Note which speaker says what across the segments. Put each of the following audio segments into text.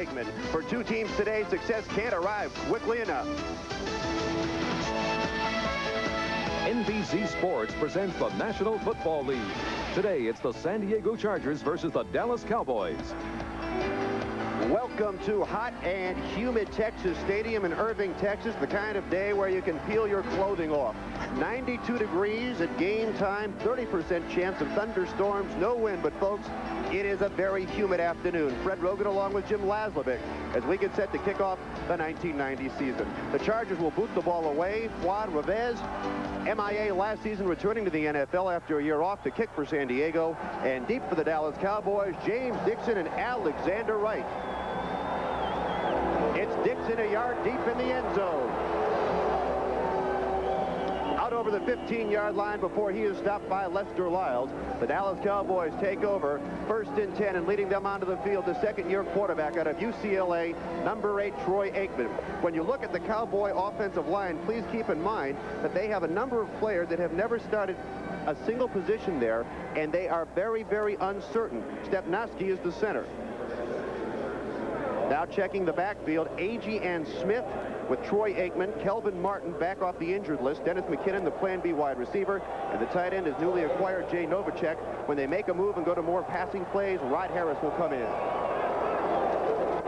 Speaker 1: Aikman. For two teams today, success can't arrive quickly enough.
Speaker 2: NBC Sports presents the National Football League. Today, it's the San Diego Chargers versus the Dallas Cowboys.
Speaker 1: Welcome to hot and humid Texas Stadium in Irving, Texas, the kind of day where you can peel your clothing off. 92 degrees at game time, 30% chance of thunderstorms, no wind, but folks, it is a very humid afternoon. Fred Rogan along with Jim Laslovic as we get set to kick off the 1990 season. The Chargers will boot the ball away. Fuad Revez, MIA last season, returning to the NFL after a year off to kick for San Diego. And deep for the Dallas Cowboys, James Dixon and Alexander Wright. It's Dixon a yard deep in the end zone. Out over the 15-yard line before he is stopped by Lester Lyles. The Dallas Cowboys take over, 1st and 10, and leading them onto the field, the second-year quarterback out of UCLA, number 8, Troy Aikman. When you look at the Cowboy offensive line, please keep in mind that they have a number of players that have never started a single position there, and they are very, very uncertain. Stepnoski is the center. Now checking the backfield, Agee and Smith with Troy Aikman, Kelvin Martin back off the injured list, Dennis McKinnon, the Plan B wide receiver, and the tight end is newly acquired Jay Novacek. When they make a move and go to more passing plays, Rod Harris will come in.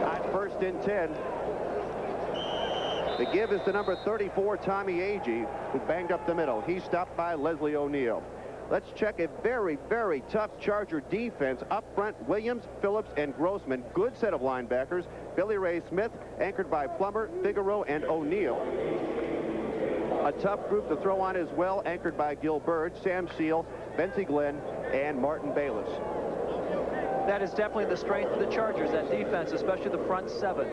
Speaker 1: On 1st and 10, the give is to number 34, Tommy Agee, who banged up the middle. He's stopped by Leslie O'Neal. Let's check a very, very tough Charger defense. Up front, Williams, Phillips, and Grossman. Good set of linebackers. Billy Ray Smith, anchored by Plummer, Figaro, and O'Neal. A tough group to throw on as well, anchored by Gil Bird, Sam Seal, Benzie Glenn, and Martin Bayless.
Speaker 3: That is definitely the strength of the Chargers, that defense, especially the front seven.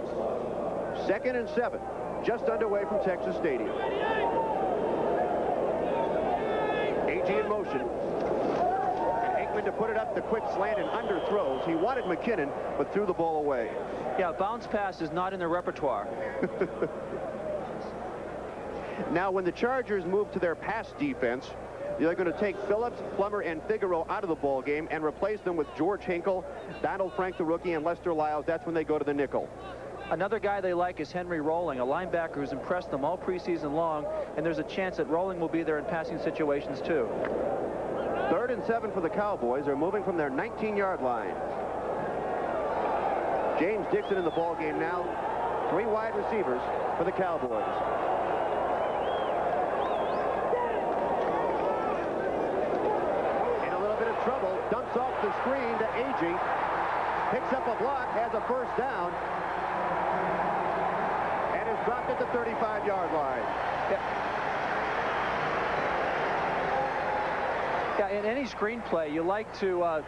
Speaker 1: 2nd and 7, just underway from Texas Stadium. Agee in motion. And Aikman to put it up the quick slant and underthrows. He wanted McKinnon, but threw the ball away.
Speaker 3: Yeah, bounce pass is not in their repertoire.
Speaker 1: Now, when the Chargers move to their pass defense, they're going to take Phillips, Plummer, and Figaro out of the ball game and replace them with George Hinkle, Donald Frank, the rookie, and Lester Lyles. That's when they go to the nickel.
Speaker 3: Another guy they like is Henry Rolling, a linebacker who's impressed them all preseason long, and there's a chance that Rolling will be there in passing situations too.
Speaker 1: 3rd and 7 for the Cowboys. They're moving from their 19-yard line. James Dixon in the ball game now. 3 wide receivers for the Cowboys. In a little bit of trouble, dumps off the screen to Agee. Picks up a block, has a 1st down. Dropped at the 35-yard line.
Speaker 3: Yeah, in any screenplay, you like to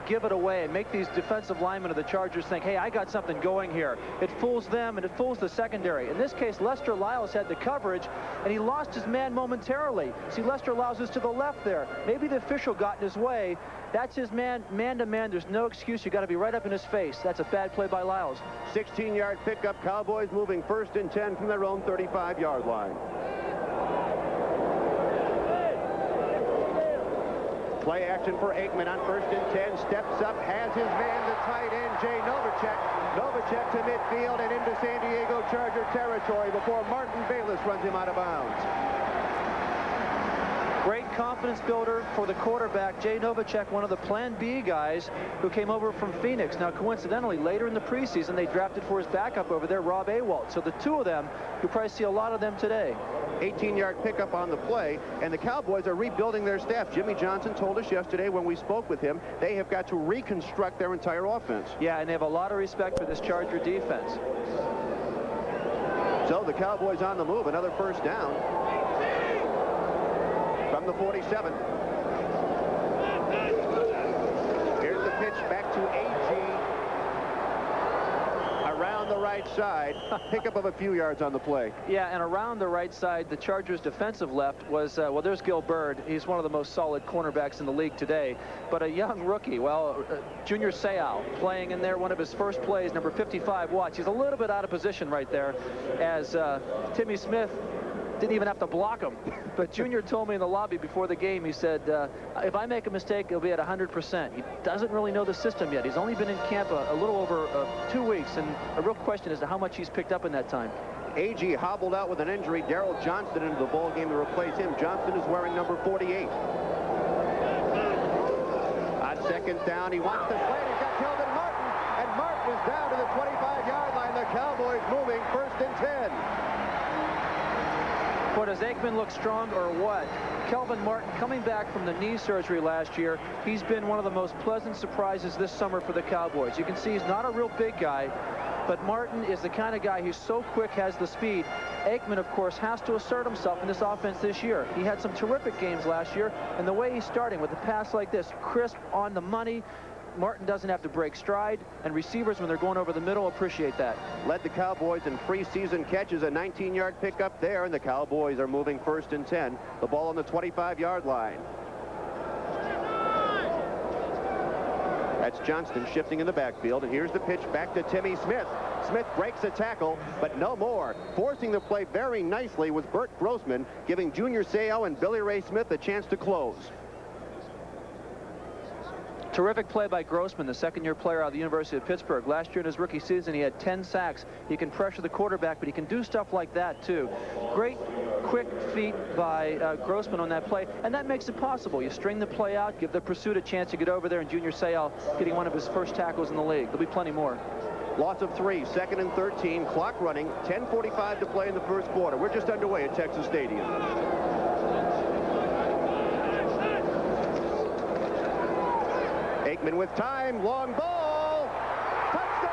Speaker 3: give it away and make these defensive linemen of the Chargers think, hey, I got something going here. It fools them and it fools the secondary. In this case, Lester Lyles had the coverage, and he lost his man momentarily. See, Lester Lyles is to the left there. Maybe the official got in his way. That's his man to man. There's no excuse. You got to be right up in his face. That's a bad play by Lyles.
Speaker 1: 16-yard pickup. Cowboys moving 1st and 10 from their own 35-yard line. Play action for Aikman on 1st and 10. Steps up, has his man, the tight end, Jay Novacek. Novacek to midfield and into San Diego Charger territory before Martin Bayless runs him out of bounds.
Speaker 3: Great confidence builder for the quarterback, Jay Novacek, one of the Plan B guys who came over from Phoenix. Now, coincidentally, later in the preseason, they drafted for his backup over there, Rob Awalt. So the two of them, you'll probably see a lot of them today.
Speaker 1: 18-yard pickup on the play, and the Cowboys are rebuilding their staff. Jimmy Johnson told us yesterday when we spoke with him, they have got to reconstruct their entire offense.
Speaker 3: Yeah, and they have a lot of respect for this Charger defense.
Speaker 1: So the Cowboys on the move, another 1st down. From the 47. Here's the pitch back to Agee. Around the right side. Pickup of a few yards on the play.
Speaker 3: Yeah, and around the right side, the Chargers' defensive left was, well, there's Gil Bird. He's one of the most solid cornerbacks in the league today. But a young rookie, well, Junior Seau playing in there, one of his first plays, number 55, Watts. He's a little bit out of position right there as Timmy Smith didn't even have to block him. But Junior told me in the lobby before the game, he said, if I make a mistake, it'll be at 100%. He doesn't really know the system yet. He's only been in camp a little over 2 weeks, and a real question is how much he's picked up in that time.
Speaker 1: A.G. hobbled out with an injury. Daryl Johnston into the ball game to replace him. Johnston is wearing number 48. On second down, he wants to slide. He's got Kelvin Martin, and Martin is down to the 25-yard line. The Cowboys moving 1st and 10.
Speaker 3: Boy, does Aikman look strong or what? Kelvin Martin coming back from the knee surgery last year. He's been one of the most pleasant surprises this summer for the Cowboys. You can see he's not a real big guy, but Martin is the kind of guy who's so quick, has the speed. Aikman, of course, has to assert himself in this offense this year. He had some terrific games last year, and the way he's starting with a pass like this, crisp, on the money, Martin doesn't have to break stride, and receivers, when they're going over the middle, appreciate that.
Speaker 1: Led the Cowboys in preseason catches, a 19-yard pickup there, and the Cowboys are moving 1st and 10. The ball on the 25-yard line. That's Johnston shifting in the backfield, and here's the pitch back to Timmy Smith. Smith breaks a tackle, but no more. Forcing the play very nicely was Bert Grossman, giving Junior Seau and Billy Ray Smith a chance to close.
Speaker 3: Terrific play by Grossman, the second-year player out of the University of Pittsburgh. Last year in his rookie season, he had 10 sacks. He can pressure the quarterback, but he can do stuff like that, too. Great, quick feet by Grossman on that play, and that makes it possible. You string the play out, give the pursuit a chance to get over there, and Junior Seau getting one of his first tackles in the league. There'll be plenty more.
Speaker 1: Loss of 3, 2nd and 13, clock running, 10:45 to play in the first quarter. We're just underway at Texas Stadium. Aikman with time, long ball, touchdown!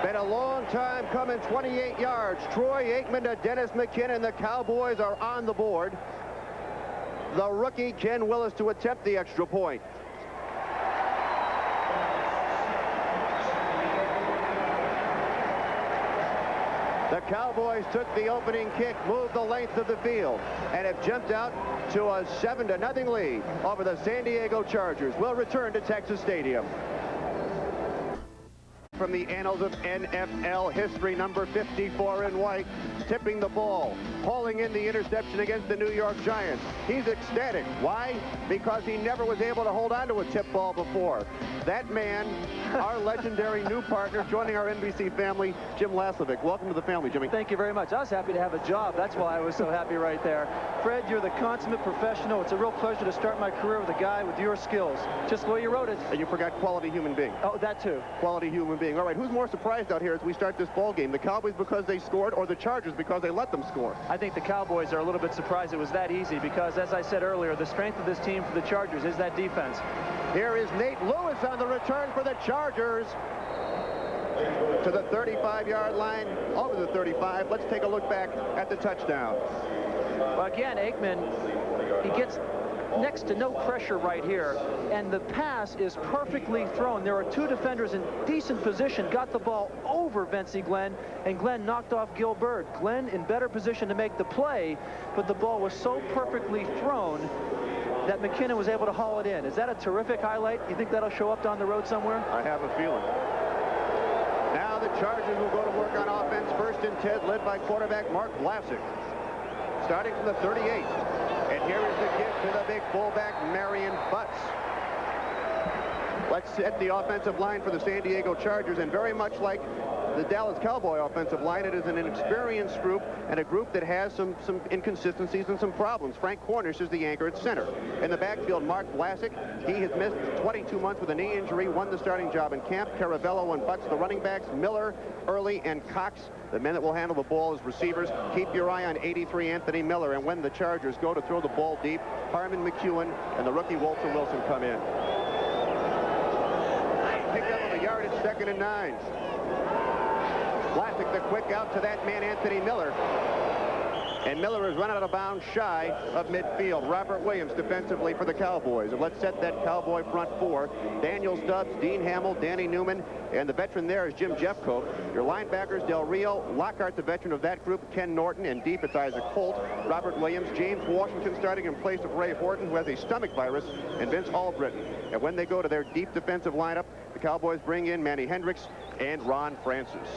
Speaker 1: Been a long time coming, 28 yards. Troy Aikman to Dennis McKinnon. The Cowboys are on the board. The rookie, Ken Willis, to attempt the extra point. The Cowboys took the opening kick, moved the length of the field, and have jumped out to a 7-0 lead over the San Diego Chargers. We'll return to Texas Stadium. From the annals of NFL history, number 54 in white, tipping the ball, hauling in the interception against the New York Giants. He's ecstatic. Why? Because he never was able to hold on to a tip ball before. That man, our legendary new partner, joining our NBC family, Jim Laslovic. Welcome to the family, Jimmy.
Speaker 3: Thank you very much. I was happy to have a job. That's why I was so happy right there. Fred, you're the consummate professional. It's a real pleasure to start my career with a guy with your skills. Just the way you wrote it.
Speaker 1: And you forgot quality human being.
Speaker 3: Oh, that too.
Speaker 1: Quality human being. All right, who's more surprised out here as we start this ball game? The Cowboys because they scored, or the Chargers because they let them score?
Speaker 3: I think the Cowboys are a little bit surprised it was that easy because, as I said earlier, the strength of this team for the Chargers is that defense.
Speaker 1: Here is Nate Lewis on the return for the Chargers. To the 35-yard line, over the 35. Let's take a look back at the touchdown.
Speaker 3: Well, again, Aikman, he gets next to no pressure right here, and the pass is perfectly thrown. There are two defenders in decent position, got the ball over Vincey Glenn, and Glenn knocked off Gilbert. Glenn in better position to make the play, but the ball was so perfectly thrown that McKinnon was able to haul it in. Is that a terrific highlight? You think that'll show up down the road somewhere?
Speaker 1: I have a feeling. Now the Chargers will go to work on offense. 1st and 10, led by quarterback Mark Vlasic. Starting from the 38. And here is the give to the big fullback, Marion Butts. Let's set the offensive line for the San Diego Chargers, and very much like the Dallas Cowboy offensive line, it is an inexperienced group and a group that has some inconsistencies and some problems. Frank Cornish is the anchor at center. In the backfield, Mark Vlasic. He has missed 22 months with a knee injury, won the starting job in camp. Caravello and Butts, the running backs. Miller, Early, and Cox, the men that will handle the ball as receivers. Keep your eye on 83 Anthony Miller. And when the Chargers go to throw the ball deep, Harmon McEwen and the rookie Walter Wilson come in. picked up on the yardage, 2nd and 9. Vlasic the quick out to that man, Anthony Miller. And Miller is run out of bounds shy of midfield. Robert Williams defensively for the Cowboys. And let's set that Cowboy front four. Daniel Stubbs, Dean Hamill, Danny Newman, and the veteran there is Jim Jeffcoat. Your linebackers, Del Rio, Lockhart, the veteran of that group, Ken Norton, and deep it's Isaac Holt, Robert Williams, James Washington starting in place of Ray Horton, who has a stomach virus, and Vince Albritton. And when they go to their deep defensive lineup, the Cowboys bring in Manny Hendricks and Ron Francis.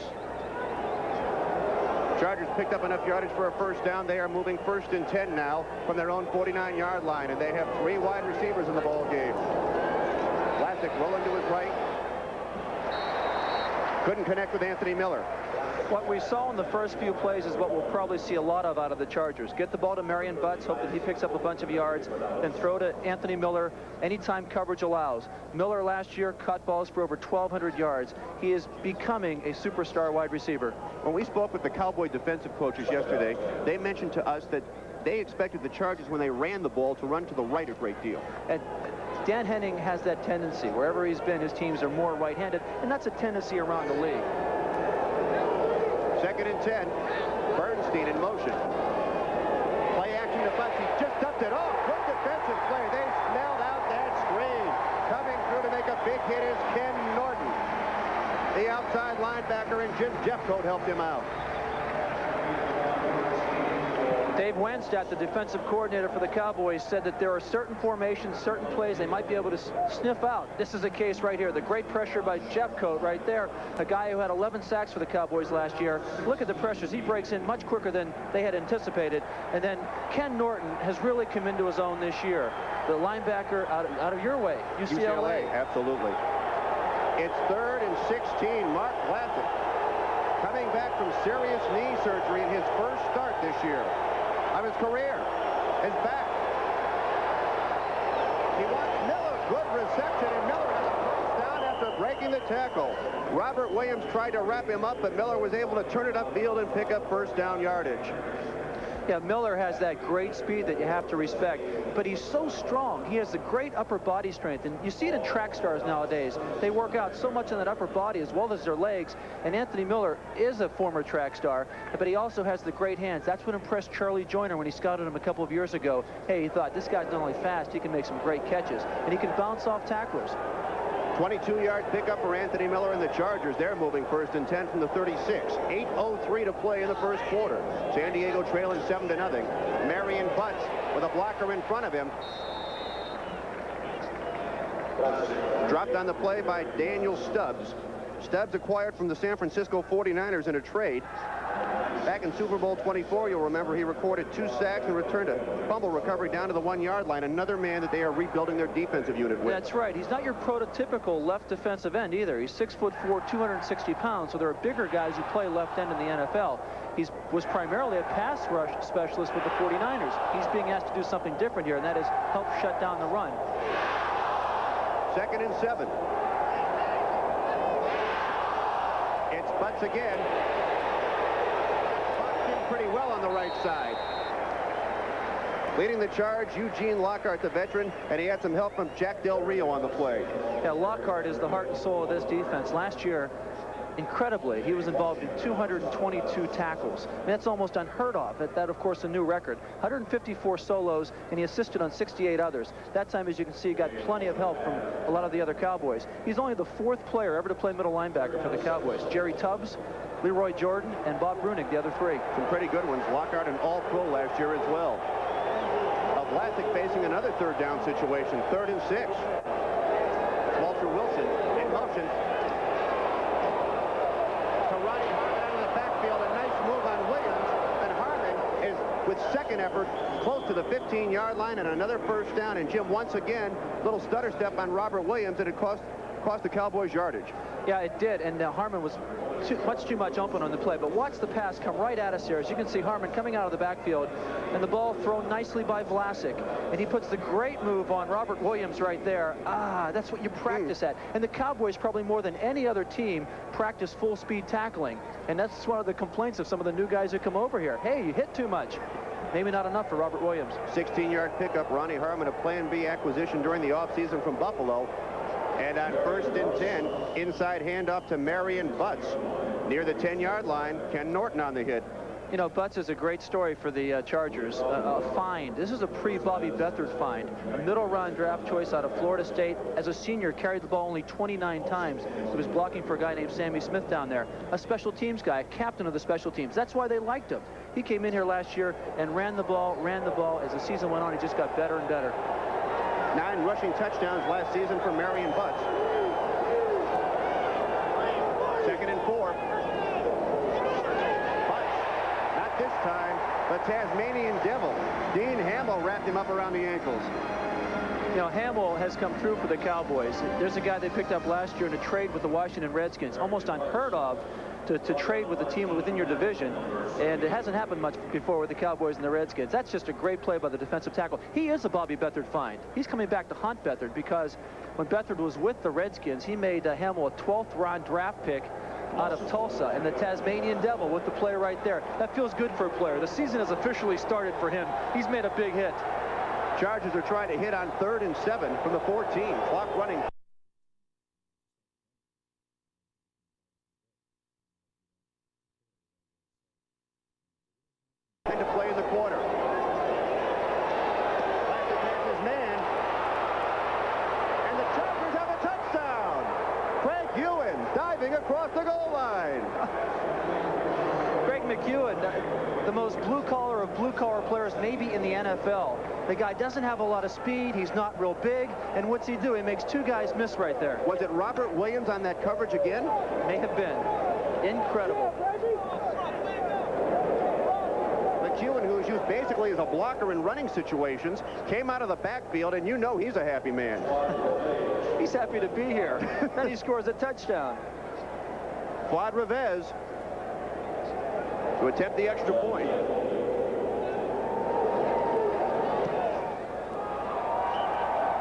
Speaker 1: Chargers picked up enough yardage for a first down. They are moving 1st and 10 now from their own 49-yard line, and they have 3 wide receivers in the ball game. Vlasic rolling to his right. Couldn't connect with Anthony Miller.
Speaker 3: What we saw in the first few plays is what we'll probably see a lot of out of the Chargers. Get the ball to Marion Butts, hope that he picks up a bunch of yards, and throw to Anthony Miller anytime coverage allows. Miller last year caught balls for over 1,200 yards. He is becoming a superstar wide receiver.
Speaker 1: When we spoke with the Cowboy defensive coaches yesterday, they mentioned to us that they expected the Chargers, when they ran the ball, to run to the right a great deal.
Speaker 3: And Dan Henning has that tendency. Wherever he's been, his teams are more right-handed, and that's a tendency around the league.
Speaker 1: 2nd and 10. Bernstein in motion. Play action to Butts. He just dumped it. Oh, good defensive play. They smelled out that screen. Coming through to make a big hit is Ken Norton. The outside linebacker, and Jim Jeffcoat helped him out.
Speaker 3: Dave Wanstatt, the defensive coordinator for the Cowboys, said that there are certain formations, certain plays they might be able to sniff out. This is a case right here. The great pressure by Jeffcoat right there, a guy who had 11 sacks for the Cowboys last year. Look at the pressures. He breaks in much quicker than they had anticipated. And then Ken Norton has really come into his own this year. The linebacker out of your way, UCLA.
Speaker 1: Absolutely. It's 3rd and 16. Mark Vlasic, coming back from serious knee surgery in his first start this year of his career, is back. He wants Miller. Good reception, and Miller has a first down after breaking the tackle. Robert Williams tried to wrap him up, but Miller was able to turn it upfield and pick up first down yardage.
Speaker 3: Yeah, Miller has that great speed that you have to respect, but he's so strong. He has the great upper body strength, and you see it in track stars nowadays. They work out so much in that upper body as well as their legs, and Anthony Miller is a former track star, but he also has the great hands. That's what impressed Charlie Joyner when he scouted him a couple of years ago. Hey, he thought, this guy's not only fast, he can make some great catches, and he can bounce off tacklers.
Speaker 1: 22-yard pickup for Anthony Miller and the Chargers. They're moving 1st and 10 from the 36. 8:03 to play in the first quarter. San Diego trailing 7-0. Marion Butts with a blocker in front of him. Dropped on the play by Daniel Stubbs. Stubbs acquired from the San Francisco 49ers in a trade. Back in Super Bowl 24, you'll remember he recorded 2 sacks and returned a fumble recovery down to the 1-yard line. Another man that they are rebuilding their defensive unit with.
Speaker 3: That's right. He's not your prototypical left defensive end either. He's 6'4", 260 pounds, so there are bigger guys who play left end in the NFL. He was primarily a pass rush specialist with the 49ers. He's being asked to do something different here, and that is help shut down the run.
Speaker 1: 2nd and 7. It's Butts again. Pretty well on the right side. Leading the charge, Eugene Lockhart, the veteran, and he had some help from Jack Del Rio on the play.
Speaker 3: Yeah, Lockhart is the heart and soul of this defense. Last year, incredibly, he was involved in 222 tackles. I mean, that's almost unheard of. That, of course, a new record. 154 solos, and he assisted on 68 others. That time, as you can see, got plenty of help from a lot of the other Cowboys. He's only the 4th player ever to play middle linebacker for the Cowboys. Jerry Tubbs, Leroy Jordan, and Bob Brunig, the other 3.
Speaker 1: Some pretty good ones. Lockhart an all-pro last year as well. Vlasic facing another 3rd down situation. 3rd and 6. Walter Wilson in motion. To Ronnie Harmon out of the backfield. A nice move on Williams. And Harmon is, with 2nd effort, close to the 15-yard line, and another first down. And Jim, once again, little stutter step on Robert Williams, and it cost the Cowboys yardage.
Speaker 3: Yeah, it did, and Harmon was much too much open on the play. But watch the pass come right at us here. As you can see, Harmon coming out of the backfield, and the ball thrown nicely by Vlasic. And he puts the great move on Robert Williams right there. That's what you practice at. And the Cowboys, probably more than any other team, practice full-speed tackling. And that's one of the complaints of some of the new guys who come over here. Hey, you hit too much. Maybe not enough for Robert Williams.
Speaker 1: 16-yard pickup. Ronnie Harmon, a Plan B acquisition during the offseason from Buffalo. And on 1st and 10, inside handoff to Marion Butts. Near the 10-yard line, Ken Norton on the hit.
Speaker 3: You know, Butts is a great story for the Chargers. A find. This is a pre-Bobby Beathard find. A middle-round draft choice out of Florida State. As a senior, carried the ball only 29 times. He was blocking for a guy named Sammy Smith down there. A special teams guy, a captain of the special teams. That's why they liked him. He came in here last year and ran the ball. As the season went on, he just got better and better.
Speaker 1: 9 rushing touchdowns last season for Marion Butts. 2nd and 4. This time, the Tasmanian Devil, Dean Hamill, wrapped him up around the ankles.
Speaker 3: You know, Hamill has come through for the Cowboys. There's a guy they picked up last year in a trade with the Washington Redskins. Almost unheard of to trade with a team within your division. And it hasn't happened much before with the Cowboys and the Redskins. That's just a great play by the defensive tackle. He is a Bobby Beathard find. He's coming back to hunt Beathard because when Beathard was with the Redskins, he made Hamill a 12th round draft pick out of Tulsa, and the Tasmanian Devil with the play right there. That feels good for a player. The season has officially started for him. He's made a big hit.
Speaker 1: Chargers are trying to hit on 3rd and 7 from the 14. Clock running. To play in the quarter. Classic has his man. And the Chargers have a touchdown. Craig Ewan diving across the goal line.
Speaker 3: Greg McEwen, the most blue-collar of blue-collar players maybe in the NFL. The guy doesn't have a lot of speed. He's not real big. And what's he do? He makes 2 guys miss right there.
Speaker 1: Was it Robert Williams on that coverage again?
Speaker 3: May have been. Incredible.
Speaker 1: McEwen, who is used basically as a blocker in running situations, came out of the backfield, and you know he's a happy man.
Speaker 3: He's happy to be here. Then he scores a touchdown.
Speaker 1: Fuad Revez to attempt the extra point.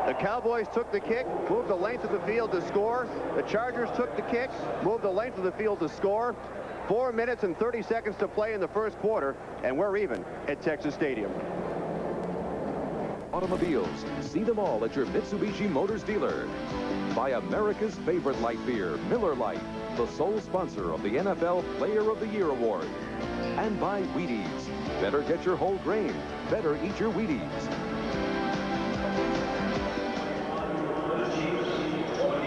Speaker 1: The Cowboys took the kick, moved the length of the field to score. The Chargers took the kick, moved the length of the field to score. 4 minutes and 30 seconds to play in the first quarter, and we're even at Texas Stadium.
Speaker 2: Automobiles, see them all at your Mitsubishi Motors dealer. By America's favorite light beer, Miller Lite, the sole sponsor of the NFL Player of the Year Award. And by Wheaties. Better get your whole grain. Better eat your Wheaties.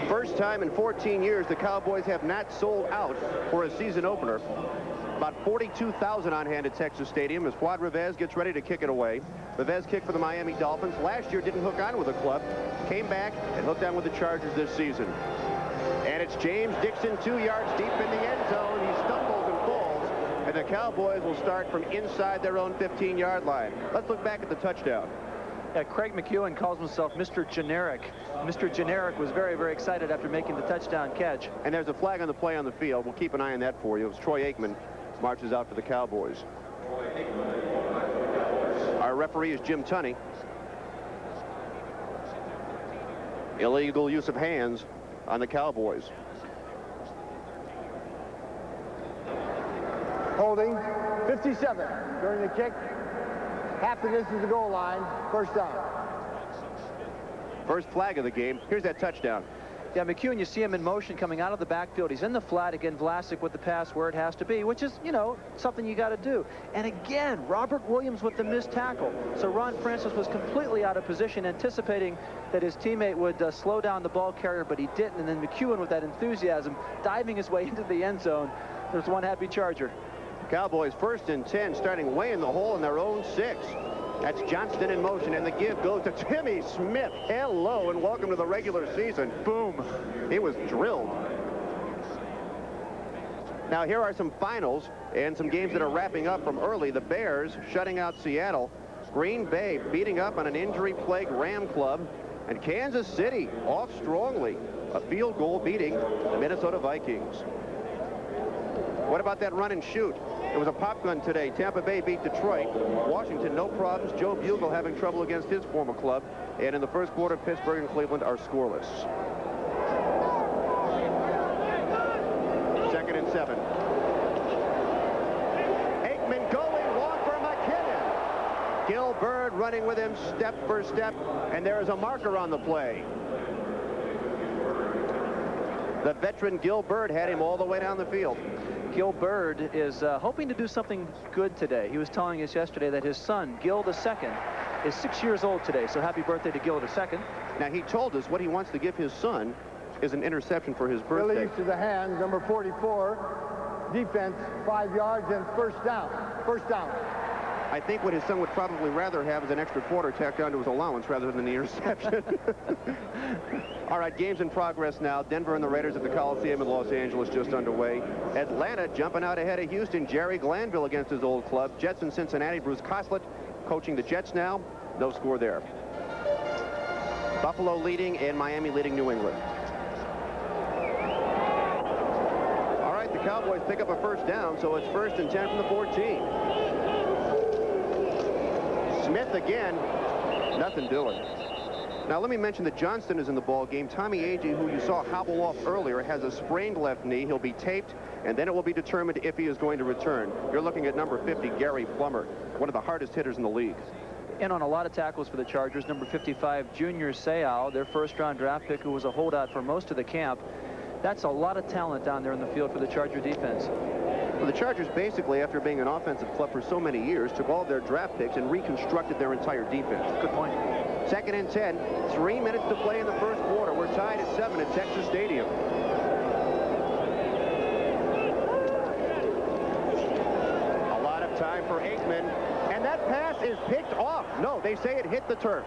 Speaker 1: First time in 14 years the Cowboys have not sold out for a season opener. About 42,000 on hand at Texas Stadium as Fuad Revez gets ready to kick it away. Revez kicked for the Miami Dolphins. Last year didn't hook on with the club. Came back and hooked on with the Chargers this season. And it's James Dixon 2 yards deep in the end zone. He stumbles and falls. And the Cowboys will start from inside their own 15-yard line. Let's look back at the touchdown.
Speaker 3: Yeah, Craig McEwen calls himself Mr. Generic. Mr. Generic was very, very excited after making the touchdown catch.
Speaker 1: And there's a flag on the play on the field. We'll keep an eye on that for you. It's Troy Aikman marches out for the Cowboys. Our referee is Jim Tunney. Illegal use of hands on the Cowboys.
Speaker 4: Holding 57 during the kick. Half the distance to the goal line. First down.
Speaker 1: First flag of the game. Here's that touchdown.
Speaker 3: Yeah, McEwen, you see him in motion coming out of the backfield. He's in the flat again. Vlasic with the pass where it has to be, which is, you know, something you got to do. And again, Robert Williams with the missed tackle. So Ron Francis was completely out of position, anticipating that his teammate would slow down the ball carrier, but he didn't. And then McEwen, with that enthusiasm, diving his way into the end zone. There's one happy Charger.
Speaker 1: Cowboys 1st and 10, starting way in the hole in their own 6. That's Johnston in motion, and the give goes to Timmy Smith. Hello, and welcome to the regular season. Boom. He was drilled. Now, here are some finals and some games that are wrapping up from early. The Bears shutting out Seattle. Green Bay beating up on an injury-plagued Ram club. And Kansas City off strongly. A field goal beating the Minnesota Vikings. What about that run and shoot? It was a pop gun today. Tampa Bay beat Detroit. Washington, no problems. Joe Bugle having trouble against his former club. And in the first quarter, Pittsburgh and Cleveland are scoreless. 2nd and 7. Aikman going long for McKinnon. Gilbert running with him step for step. And there is a marker on the play. The veteran Gil Bird had him all the way down the field.
Speaker 3: Gil Bird is hoping to do something good today. He was telling us yesterday that his son, Gil II, is 6 years old today. So happy birthday to Gil II.
Speaker 1: Now, he told us what he wants to give his son is an interception for his birthday.
Speaker 4: Release to the hands, number 44. Defense, 5 yards and first down. First down.
Speaker 1: I think what his son would probably rather have is an extra quarter tacked onto his allowance rather than the interception. All right, games in progress now. Denver and the Raiders at the Coliseum in Los Angeles just underway. Atlanta jumping out ahead of Houston. Jerry Glanville against his old club. Jets in Cincinnati. Bruce Coslett coaching the Jets now. No score there. Buffalo leading and Miami leading New England. All right, the Cowboys pick up a first down, so it's 1st and 10 from the 14. Smith again, nothing doing. Now let me mention that Johnston is in the ball game. Tommy Agee, who you saw hobble off earlier, has a sprained left knee. He'll be taped, and then it will be determined if he is going to return. You're looking at number 50, Gary Plummer, one of the hardest hitters in the league.
Speaker 3: In on a lot of tackles for the Chargers, number 55, Junior Seau, their first-round draft pick, who was a holdout for most of the camp. That's a lot of talent down there in the field for the Charger defense.
Speaker 1: Well, the Chargers basically, after being an offensive club for so many years, took all of their draft picks and reconstructed their entire defense.
Speaker 3: Good point.
Speaker 1: 2nd and 10, 3 minutes to play in the first quarter. We're tied at 7 at Texas Stadium. A lot of time for Aikman, and that pass is picked off. No, they say it hit the turf.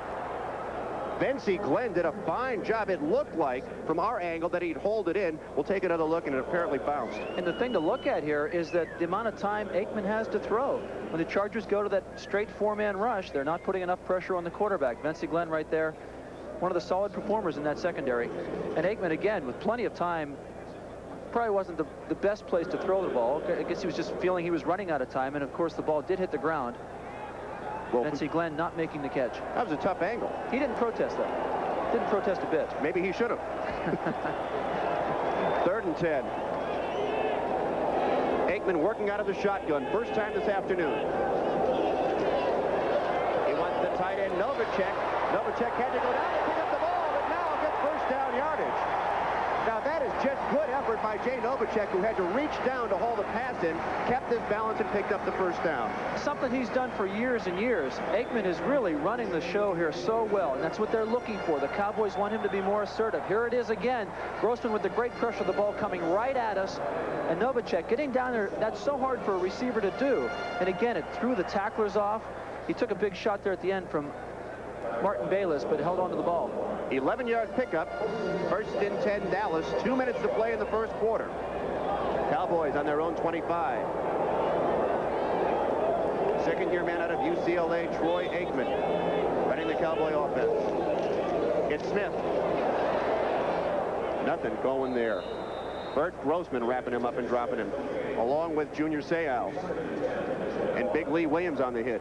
Speaker 1: Vency Glenn did a fine job. It looked like, from our angle, that he'd hold it in. We'll take another look, and it apparently bounced.
Speaker 3: And the thing to look at here is that the amount of time Aikman has to throw. When the Chargers go to that straight 4-man rush, they're not putting enough pressure on the quarterback. Vency Glenn right there, one of the solid performers in that secondary. And Aikman, again, with plenty of time, probably wasn't the best place to throw the ball. I guess he was just feeling he was running out of time, and of course the ball did hit the ground. Well, Vency Glenn not making the catch.
Speaker 1: That was a tough angle.
Speaker 3: He didn't protest that. Didn't protest a bit.
Speaker 1: Maybe he should have. 3rd and 10. Aikman working out of the shotgun. First time this afternoon. He wants the tight end, Novacek. Novacek had to go down and pick up the ball, but now gets first down yardage. Now that is just good effort by Jay Novacek, who had to reach down to haul the pass in, kept his balance, and picked up the first down.
Speaker 3: Something he's done for years and years. Aikman is really running the show here so well, and that's what they're looking for. The Cowboys want him to be more assertive. Here it is again. Grossman with the great pressure of the ball coming right at us, and Novacek getting down there. That's so hard for a receiver to do. And again, it threw the tacklers off. He took a big shot there at the end from Martin Bayless, but held on to the ball.
Speaker 1: 11-yard pickup. 1st and 10, Dallas. 2 minutes to play in the first quarter. Cowboys on their own 25. Second-year man out of UCLA, Troy Aikman, running the Cowboy offense. It's Smith. Nothing going there. Bert Grossman wrapping him up and dropping him, along with Junior Seau. And Big Lee Williams on the hit.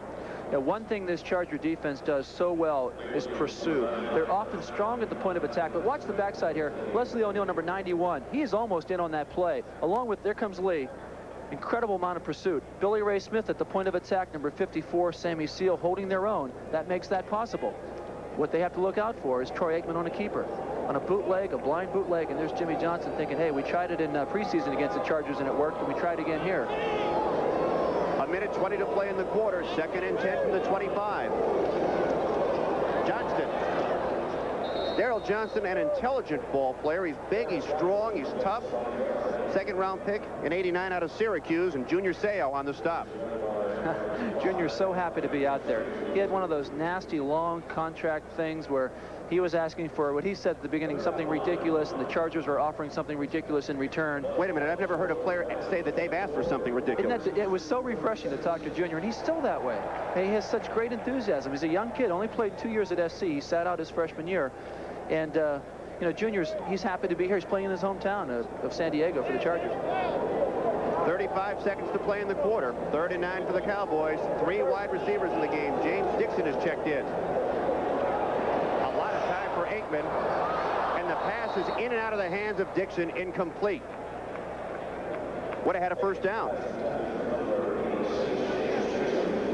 Speaker 3: Now, one thing this Charger defense does so well is pursue. They're often strong at the point of attack, but watch the backside here. Leslie O'Neal, number 91. He is almost in on that play. Along with, there comes Lee. Incredible amount of pursuit. Billy Ray Smith at the point of attack, number 54, Sammy Seal holding their own. That makes that possible. What they have to look out for is Troy Aikman on a keeper. On a bootleg, a blind bootleg, and there's Jimmy Johnson thinking, hey, we tried it in preseason against the Chargers and it worked, and we tried again here.
Speaker 1: 1:20 to play in the quarter. 2nd and 10 from the 25. Johnston. Daryl Johnston, an intelligent ball player. He's big, he's strong, he's tough. 2nd-round pick in '89 out of Syracuse, and Junior Seau on the stop.
Speaker 3: Junior's so happy to be out there. He had one of those nasty long contract things where he was asking for what he said at the beginning, something ridiculous, and the Chargers were offering something ridiculous in return.
Speaker 1: Wait a minute, I've never heard a player say that they've asked for something ridiculous.
Speaker 3: It was so refreshing to talk to Junior, and he's still that way. He has such great enthusiasm. He's a young kid, only played 2 years at SC. He sat out his freshman year. And, you know, he's happy to be here. He's playing in his hometown of San Diego for the Chargers.
Speaker 1: 35 seconds to play in the quarter. 3rd and 9 for the Cowboys. 3 wide receivers in the game. James Dixon is checked in. A lot of time for Aikman. And the pass is in and out of the hands of Dixon, incomplete. Would have had a first down.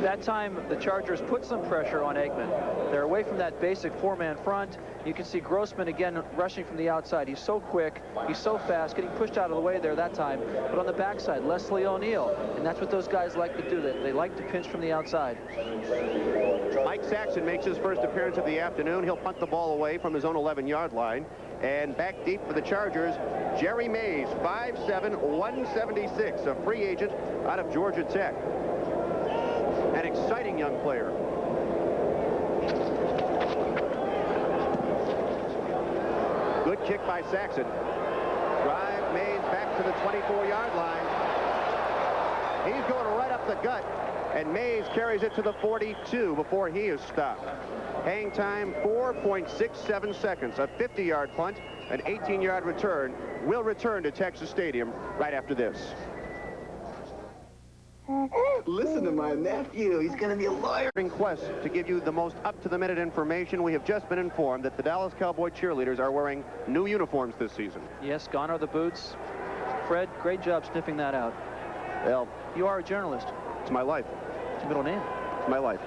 Speaker 3: That time, the Chargers put some pressure on Aikman. They're away from that basic four-man front. You can see Grossman again rushing from the outside. He's so quick, he's so fast, getting pushed out of the way there that time. But on the backside, Leslie O'Neal, and that's what those guys like to do. They like to pinch from the outside.
Speaker 1: Mike Saxon makes his first appearance of the afternoon. He'll punt the ball away from his own 11-yard line. And back deep for the Chargers, Jerry Mays, 5'7", 176, a free agent out of Georgia Tech. An exciting young player. Good kick by Saxon. Drive Mays back to the 24-yard line. He's going right up the gut, and Mays carries it to the 42 before he is stopped. Hang time 4.67 seconds. A 50-yard punt, an 18-yard return. Will return to Texas Stadium right after this.
Speaker 5: Listen to my nephew. He's going to be a lawyer.
Speaker 1: Quest to give you the most up-to-the-minute information. We have just been informed that the Dallas Cowboy cheerleaders are wearing new uniforms this season.
Speaker 3: Yes, gone are the boots. Fred, great job sniffing that out.
Speaker 1: Well,
Speaker 3: you are a journalist.
Speaker 1: It's my life.
Speaker 3: It's your middle name.
Speaker 1: It's my life.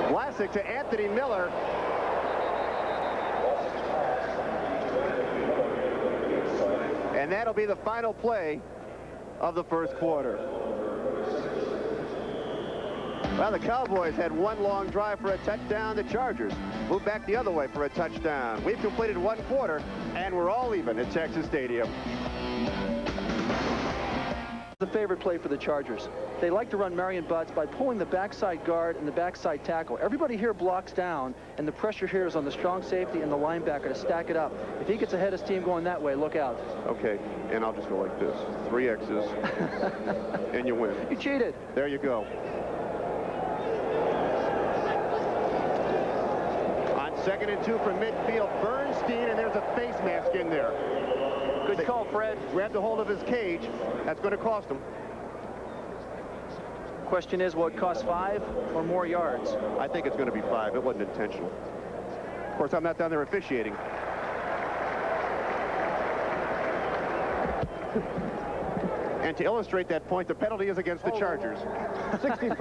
Speaker 1: Vlasic to Anthony Miller. And that'll be the final play of the first quarter. Well, the Cowboys had one long drive for a touchdown. The Chargers moved back the other way for a touchdown. We've completed one quarter, and we're all even at Texas Stadium.
Speaker 3: The favorite play for the Chargers. They like to run Marion Butts by pulling the backside guard and the backside tackle. Everybody here blocks down, and the pressure here is on the strong safety and the linebacker to stack it up. If he gets ahead of steam going that way, look out.
Speaker 1: Okay, and I'll just go like this. 3 X's, and you win.
Speaker 3: You cheated.
Speaker 1: There you go. On 2nd and 2 from midfield, Bernstein, and there's a face mask in there.
Speaker 3: Good call, Fred.
Speaker 1: Grabbed a hold of his cage. That's going to cost him.
Speaker 3: Question is, will it cost 5 or more yards?
Speaker 1: I think it's going to be 5. It wasn't intentional. Of course, I'm not down there officiating. And to illustrate that point, the penalty is against the Chargers.
Speaker 4: 65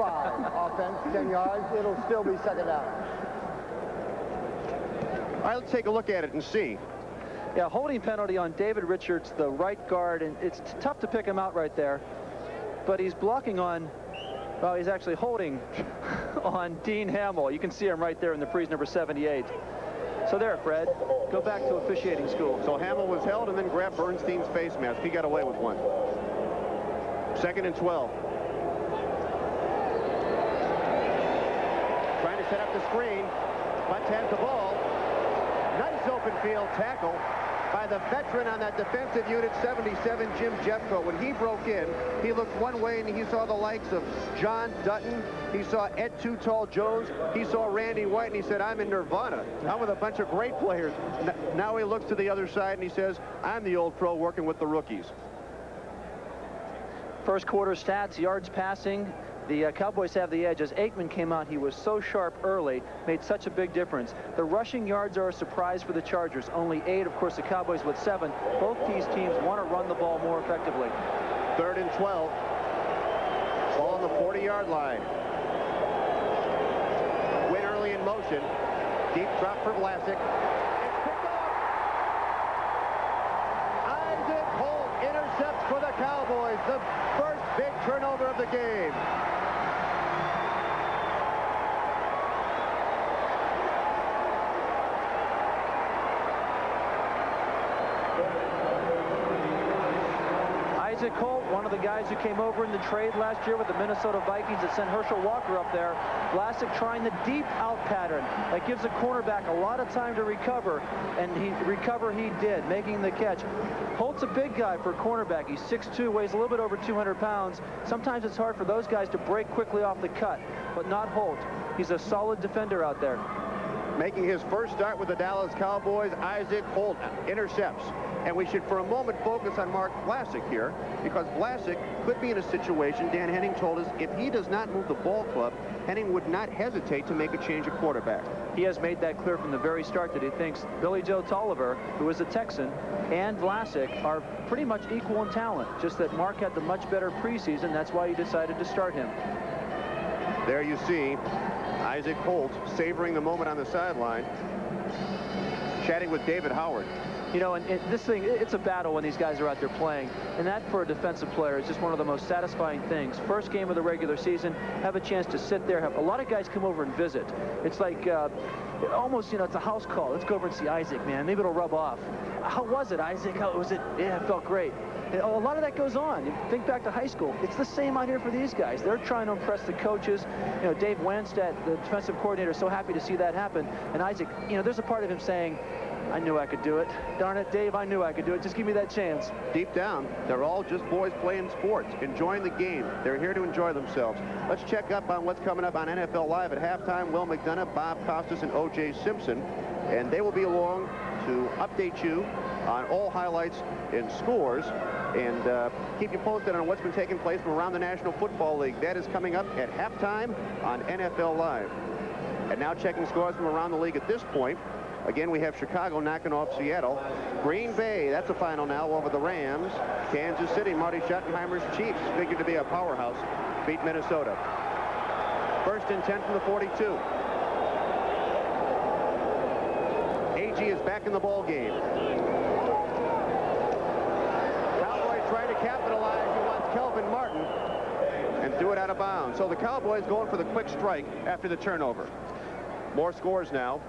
Speaker 4: offense, 10 yards. It'll still be second down.
Speaker 1: All right, let's take a look at it and see.
Speaker 3: Yeah, holding penalty on David Richards, the right guard, and it's tough to pick him out right there. But he's blocking on, well, he's actually holding on Dean Hamill. You can see him right there in the crease, number 78. So there, Fred, go back to officiating school.
Speaker 1: So Hamill was held and then grabbed Bernstein's face mask. He got away with one. 2nd and 12. Trying to set up the screen. Butts has the ball. Nice open field tackle by the veteran on that defensive unit, 77, Jim Jeffcoat. When he broke in, he looked one way and he saw the likes of John Dutton. He saw Ed Too Tall Jones. He saw Randy White, and he said, I'm in Nirvana. I'm with a bunch of great players. Now he looks to the other side and he says, I'm the old pro working with the rookies.
Speaker 3: First quarter stats, yards passing. The Cowboys have the edge. As Aikman came out, he was so sharp early, made such a big difference. The rushing yards are a surprise for the Chargers. Only 8, of course, the Cowboys with 7. Both these teams want to run the ball more effectively.
Speaker 1: 3rd and 12. Ball on the 40-yard line. Win early in motion. Deep drop for Vlasic. It's picked off. Isaac Holt intercepts for the Cowboys. The first big turnover of the game.
Speaker 3: Isaac Holt, one of the guys who came over in the trade last year with the Minnesota Vikings that sent Herschel Walker up there. Vlasic trying the deep out pattern. That gives the cornerback a lot of time to recover, and he did, making the catch. Holt's a big guy for a cornerback. He's 6'2", weighs a little bit over 200 pounds. Sometimes it's hard for those guys to break quickly off the cut, but not Holt. He's a solid defender out there.
Speaker 1: Making his first start with the Dallas Cowboys, Isaac Holt intercepts. And we should, for a moment, focus on Mark Vlasic here, because Vlasic could be in a situation, Dan Henning told us, if he does not move the ball club, Henning would not hesitate to make a change at quarterback.
Speaker 3: He has made that clear from the very start that he thinks Billy Joe Tolliver, who is a Texan, and Vlasic are pretty much equal in talent, just that Mark had the much better preseason. That's why he decided to start him.
Speaker 1: There you see Isaac Holt savoring the moment on the sideline, chatting with David Howard.
Speaker 3: You know, and this thing, it's a battle when these guys are out there playing. And that, for a defensive player, is just one of the most satisfying things. First game of the regular season, have a chance to sit there. Have a lot of guys come over and visit. It's like almost, you know, it's a house call. Let's go over and see Isaac, man. Maybe it'll rub off. How was it, Isaac? How was it? Yeah, it felt great. A lot of that goes on. You think back to high school. It's the same out here for these guys. They're trying to impress the coaches. You know, Dave Wanstead, the defensive coordinator, is so happy to see that happen. And Isaac, you know, there's a part of him saying, I knew I could do it. Darn it, Dave, I knew I could do it. Just give me that chance.
Speaker 1: Deep down, they're all just boys playing sports, enjoying the game. They're here to enjoy themselves. Let's check up on what's coming up on NFL Live at halftime. Will McDonough, Bob Costas, and O.J. Simpson. And they will be along to update you on all highlights and scores and keep you posted on what's been taking place from around the National Football League. That is coming up at halftime on NFL Live. And now checking scores from around the league at this point. Again, we have Chicago knocking off Seattle. Green Bay, that's a final now over the Rams. Kansas City, Marty Schottenheimer's Chiefs, figured to be a powerhouse, beat Minnesota. 1st and 10 from the 42. AG is back in the ball game. Cowboys trying to capitalize. He wants Kelvin Martin and threw it out of bounds. So the Cowboys going for the quick strike after the turnover. More scores now.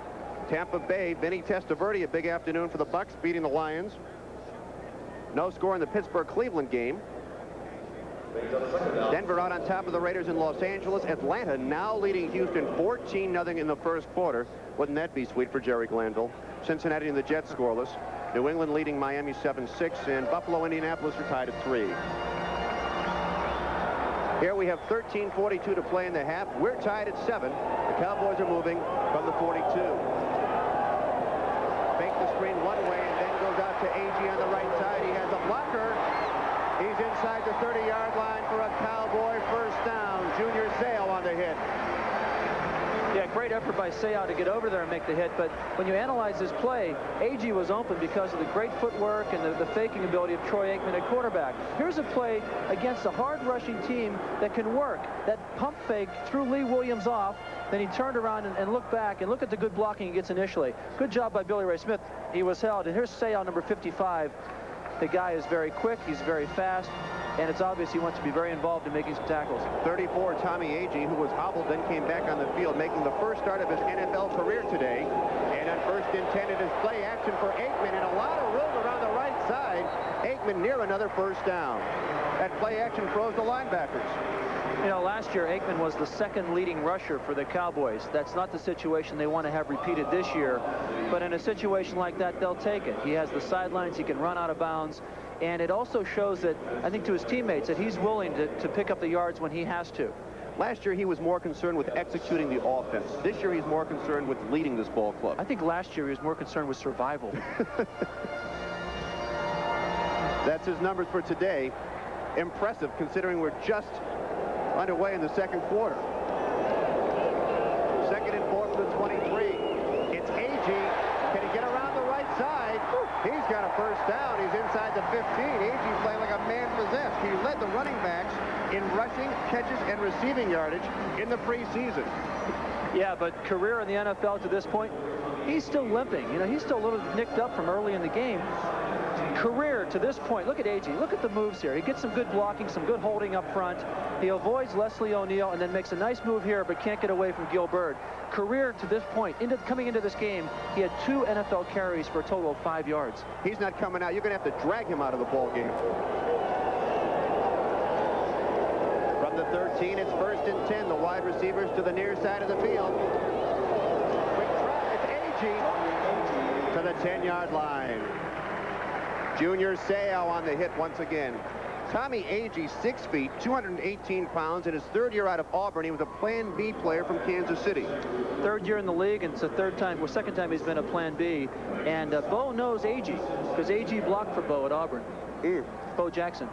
Speaker 1: Tampa Bay, Vinny Testaverde, a big afternoon for the Bucks, beating the Lions. No score in the Pittsburgh-Cleveland game. Denver out on top of the Raiders in Los Angeles. Atlanta now leading Houston 14-0 in the first quarter. Wouldn't that be sweet for Jerry Glanville? Cincinnati and the Jets scoreless. New England leading Miami 7-6, and Buffalo, Indianapolis are tied at 3. Here we have 13:42 to play in the half. We're tied at 7. The Cowboys are moving from the 42. Fake the screen one way and then goes out to AG on the right side. He has a blocker. He's inside the 30-yard line for a Cowboy first down. Junior Seau on the hit.
Speaker 3: Yeah, great effort by Seau to get over there and make the hit, but when you analyze this play, AG was open because of the great footwork and the faking ability of Troy Aikman at quarterback. Here's a play against a hard-rushing team that can work. That pump fake threw Lee Williams off, then he turned around and looked back, and look at the good blocking he gets initially. Good job by Billy Ray Smith. He was held, and here's Seau, number 55. The guy is very quick, he's very fast, and it's obvious he wants to be very involved in making some tackles. 34, Tommy Agee, who was hobbled, then came back on the field, making the first start of his NFL career today. And on 1st and 10, it is play action for Aikman, and a lot of room around the right side. Aikman near another first down. That play action throws the linebackers. You know, last year, Aikman was the 2nd leading rusher for the Cowboys. That's not the situation they want to have repeated this year. But in a situation like that, they'll take it. He has the sidelines. He can run out of bounds. And it also shows that, I think, to his teammates, that he's willing to pick up the yards when he has to. Last year, he was more concerned with executing the offense. This year, he's more concerned with leading this ball club. I think last year, he was more concerned with survival. That's his numbers for today. Impressive, considering we're just underway in the second quarter. 2nd and 4 from the 23. It's AG. Can he get around the right side? He's got a first down. He's inside the 15. AG playing like a man possessed. He led the running backs in rushing, catches, and receiving yardage in the preseason. Yeah, but career in the NFL to this point, he's still limping. You know, he's still a little nicked up from early in the game. Career to this point, look at AG. Look at the moves here. He gets some good blocking, some good holding up front. He avoids Leslie O'Neal and then makes a nice move here, but can't get away from Gilbert. Career to this point, coming into this game, he had 2 NFL carries for a total of 5 yards. He's not coming out. You're going to have to drag him out of the ball game. From the 13, it's 1st and 10. The wide receivers to the near side of the field. Quick try. It's AG to the 10-yard line. Junior Seau on the hit once again. Tommy Agee, 6 feet, 218 pounds, in his 3rd year out of Auburn. He was a Plan B player from Kansas City. 3rd year in the league, and it's the 2nd time he's been a Plan B. And Bo knows Agee, because Agee blocked for Bo at Auburn. Bo Jackson.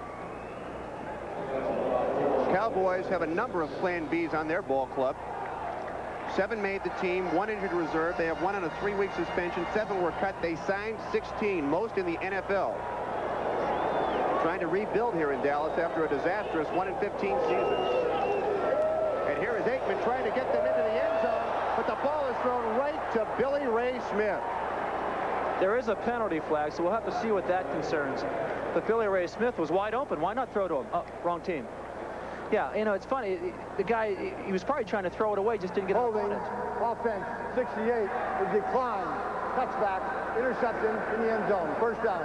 Speaker 3: Cowboys have a number of Plan Bs on their ball club.
Speaker 1: 7 made the team, 1 injured reserve. They have 1 on a 3-week suspension. 7 were cut. They signed 16, most in the NFL. Trying to rebuild here in Dallas after a disastrous 1-15 season. And here is Aikman trying to get them into the end zone, but the ball is thrown right to Billy Ray Smith.
Speaker 3: There is a penalty flag, so we'll have to see what that concerns. But Billy Ray Smith was wide open. Why not throw to him? Oh, wrong team. Yeah, you know, it's funny. The guy, he was probably trying to throw it away, just didn't get
Speaker 4: holding.
Speaker 3: it.
Speaker 4: Offense, 68, is declined. Touchback, interception in the end zone. First down.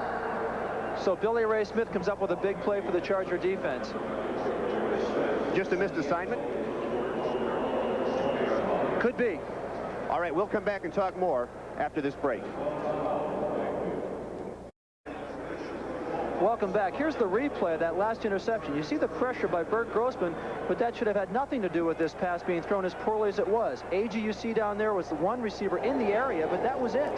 Speaker 3: So Billy Ray Smith comes up with a big play for the Charger defense.
Speaker 1: Just a missed assignment?
Speaker 3: Could be.
Speaker 1: All right, we'll come back and talk more after this break.
Speaker 3: Welcome back. Here's the replay of that last interception. You see the pressure by Bert Grossman, but that should have had nothing to do with this pass being thrown as poorly as it was. Agee, you see down there, was the one receiver in the area, but that was it.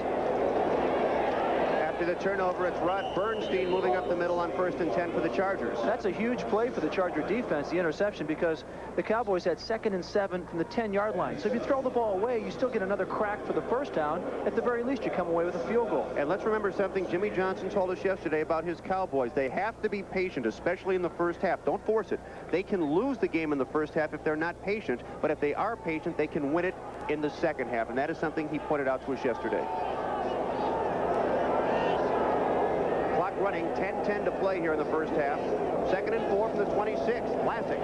Speaker 1: After the turnover, it's Rod Bernstein moving up the middle on 1st and 10 for the Chargers.
Speaker 3: That's a huge play for the Charger defense, the interception, because the Cowboys had 2nd and 7 from the 10-yard line. So if you throw the ball away, you still get another crack for the first down. At the very least, you come away with a field goal.
Speaker 1: And let's remember something Jimmy Johnson told us yesterday about his Cowboys. They have to be patient, especially in the first half. Don't force it. They can lose the game in the first half if they're not patient, but if they are patient, they can win it in the second half. And that is something he pointed out to us yesterday. Running, 10-10 to play here in the first half. 2nd and 4 from the 26. Vlasic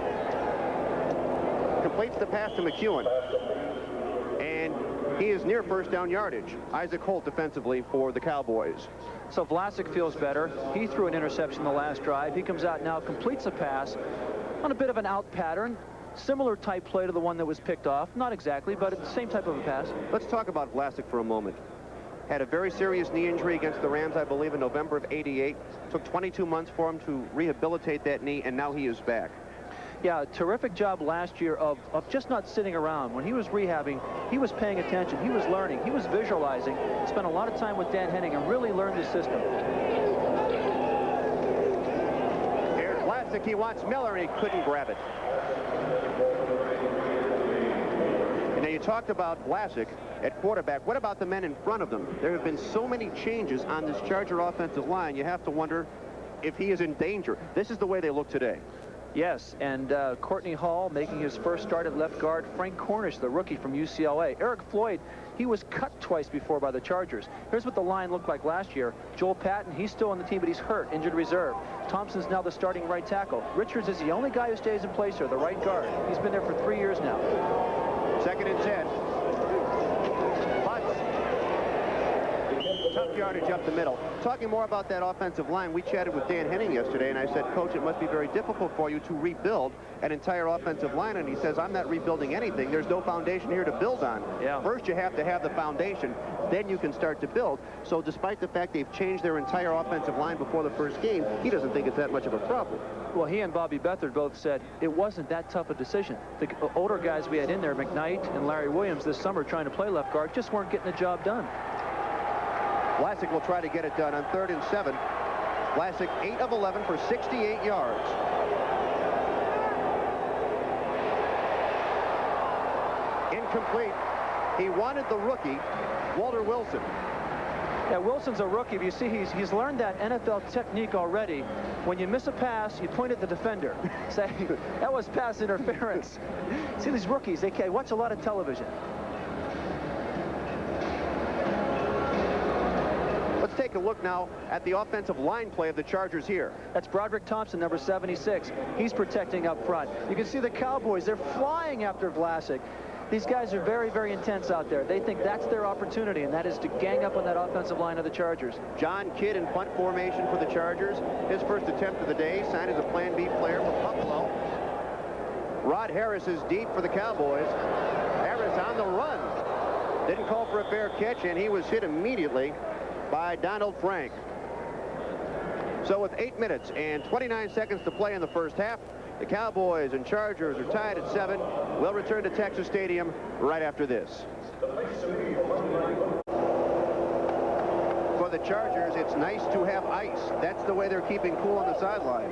Speaker 1: completes the pass to McEwen. And he is near first down yardage. Isaac Holt defensively for the Cowboys.
Speaker 3: So Vlasic feels better. He threw an interception the last drive. He comes out now, completes a pass on a bit of an out pattern. Similar type play to the one that was picked off. Not exactly, but it's the same type of a pass.
Speaker 1: Let's talk about Vlasic for a moment. Had a very serious knee injury against the Rams, I believe, in November of '88. Took 22 months for him to rehabilitate that knee, and now he is back.
Speaker 3: Yeah, terrific job last year of just not sitting around. When he was rehabbing, he was paying attention. He was learning. He was visualizing. Spent a lot of time with Dan Henning and really learned the system.
Speaker 1: Here's Vlasic. He wants Miller, and he couldn't grab it. Now, you talked about Vlasic at quarterback. What about the men in front of them? There have been so many changes on this Charger offensive line, you have to wonder if he is in danger. This is the way they look today.
Speaker 3: Yes, and Courtney Hall making his first start at left guard. Frank Cornish, the rookie from UCLA. Eric Floyd, he was cut twice before by the Chargers. Here's what the line looked like last year. Joel Patton, he's still on the team, but he's hurt, injured reserve. Thompson's now the starting right tackle. Richards is the only guy who stays in place here, the right guard. He's been there for 3 years now.
Speaker 1: 2nd and 10. Tough yardage up the middle. Talking more about that offensive line, we chatted with Dan Henning yesterday, and I said, Coach, it must be very difficult for you to rebuild an entire offensive line. And he says, I'm not rebuilding anything. There's no foundation here to build on.
Speaker 3: Yeah.
Speaker 1: First, you have to have the foundation. Then you can start to build. So despite the fact they've changed their entire offensive line before the first game, he doesn't think it's that much of a problem.
Speaker 3: Well, he and Bobby Beathard both said it wasn't that tough a decision. The older guys we had in there, McKnight and Larry Williams, this summer trying to play left guard, just weren't getting the job done.
Speaker 1: Vlasic will try to get it done on 3rd and 7. Vlasic 8 of 11 for 68 yards. Incomplete. He wanted the rookie, Walter Wilson.
Speaker 3: Yeah, Wilson's a rookie. If you see, he's learned that NFL technique already. When you miss a pass, you point at the defender. Say, that was pass interference. See, these rookies, they watch a lot of television.
Speaker 1: Let's take a look now at the offensive line play of the Chargers here.
Speaker 3: That's Broderick Thompson, number 76. He's protecting up front. You can see the Cowboys, they're flying after Vlasic. These guys are very, very intense out there. They think that's their opportunity, and that is to gang up on that offensive line of the Chargers.
Speaker 1: John Kidd in punt formation for the Chargers. His first attempt of the day, signed as a Plan B player for Buffalo. Rod Harris is deep for the Cowboys. Harris on the run. Didn't call for a fair catch, and he was hit immediately by Donald Frank. So with 8 minutes and 29 seconds to play in the first half, the Cowboys and Chargers are tied at 7. We'll return to Texas Stadium right after this. For the Chargers, it's nice to have ice. That's the way they're keeping cool on the sideline.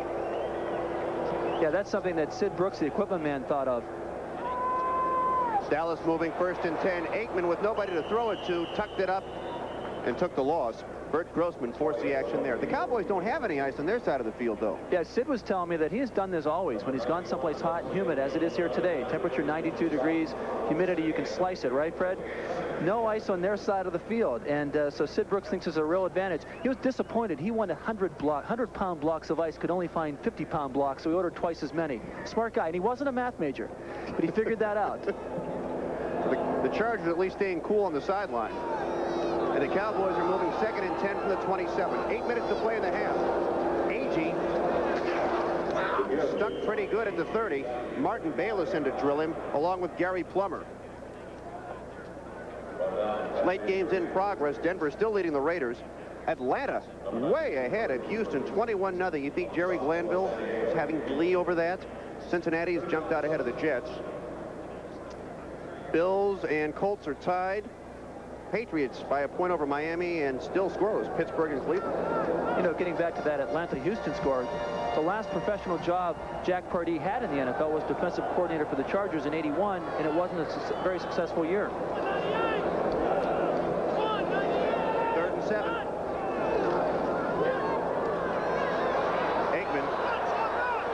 Speaker 3: Yeah, that's something that Sid Brooks, the equipment man, thought of.
Speaker 1: Dallas moving 1st and 10. Aikman with nobody to throw it to, tucked it up and took the loss. Bert Grossman forced the action there. The Cowboys don't have any ice on their side of the field, though.
Speaker 3: Yeah, Sid was telling me that he has done this always when he's gone someplace hot and humid, as it is here today. Temperature 92 degrees, humidity, you can slice it, right, Fred? No ice on their side of the field, and so Sid Brooks thinks it's a real advantage. He was disappointed. He wanted 100-pound blocks of ice, could only find 50-pound blocks, so he ordered twice as many. Smart guy, and he wasn't a math major, but he figured that out.
Speaker 1: The Chargers at least staying cool on the sideline. And the Cowboys are moving 2nd and 10 from the 27. 8 minutes to play in the half. Agee stuck pretty good at the 30. Martin Bayless in to drill him, along with Gary Plummer. Late games in progress. Denver still leading the Raiders. Atlanta way ahead of Houston, 21-0. You think Jerry Glanville is having glee over that? Cincinnati's jumped out ahead of the Jets. Bills and Colts are tied. Patriots by a point over Miami, and still scoreless Pittsburgh and Cleveland.
Speaker 3: You know, getting back to that Atlanta-Houston score, the last professional job Jack Pardee had in the NFL was defensive coordinator for the Chargers in '81, and it wasn't a very successful year.
Speaker 1: 3rd and 7. Aikman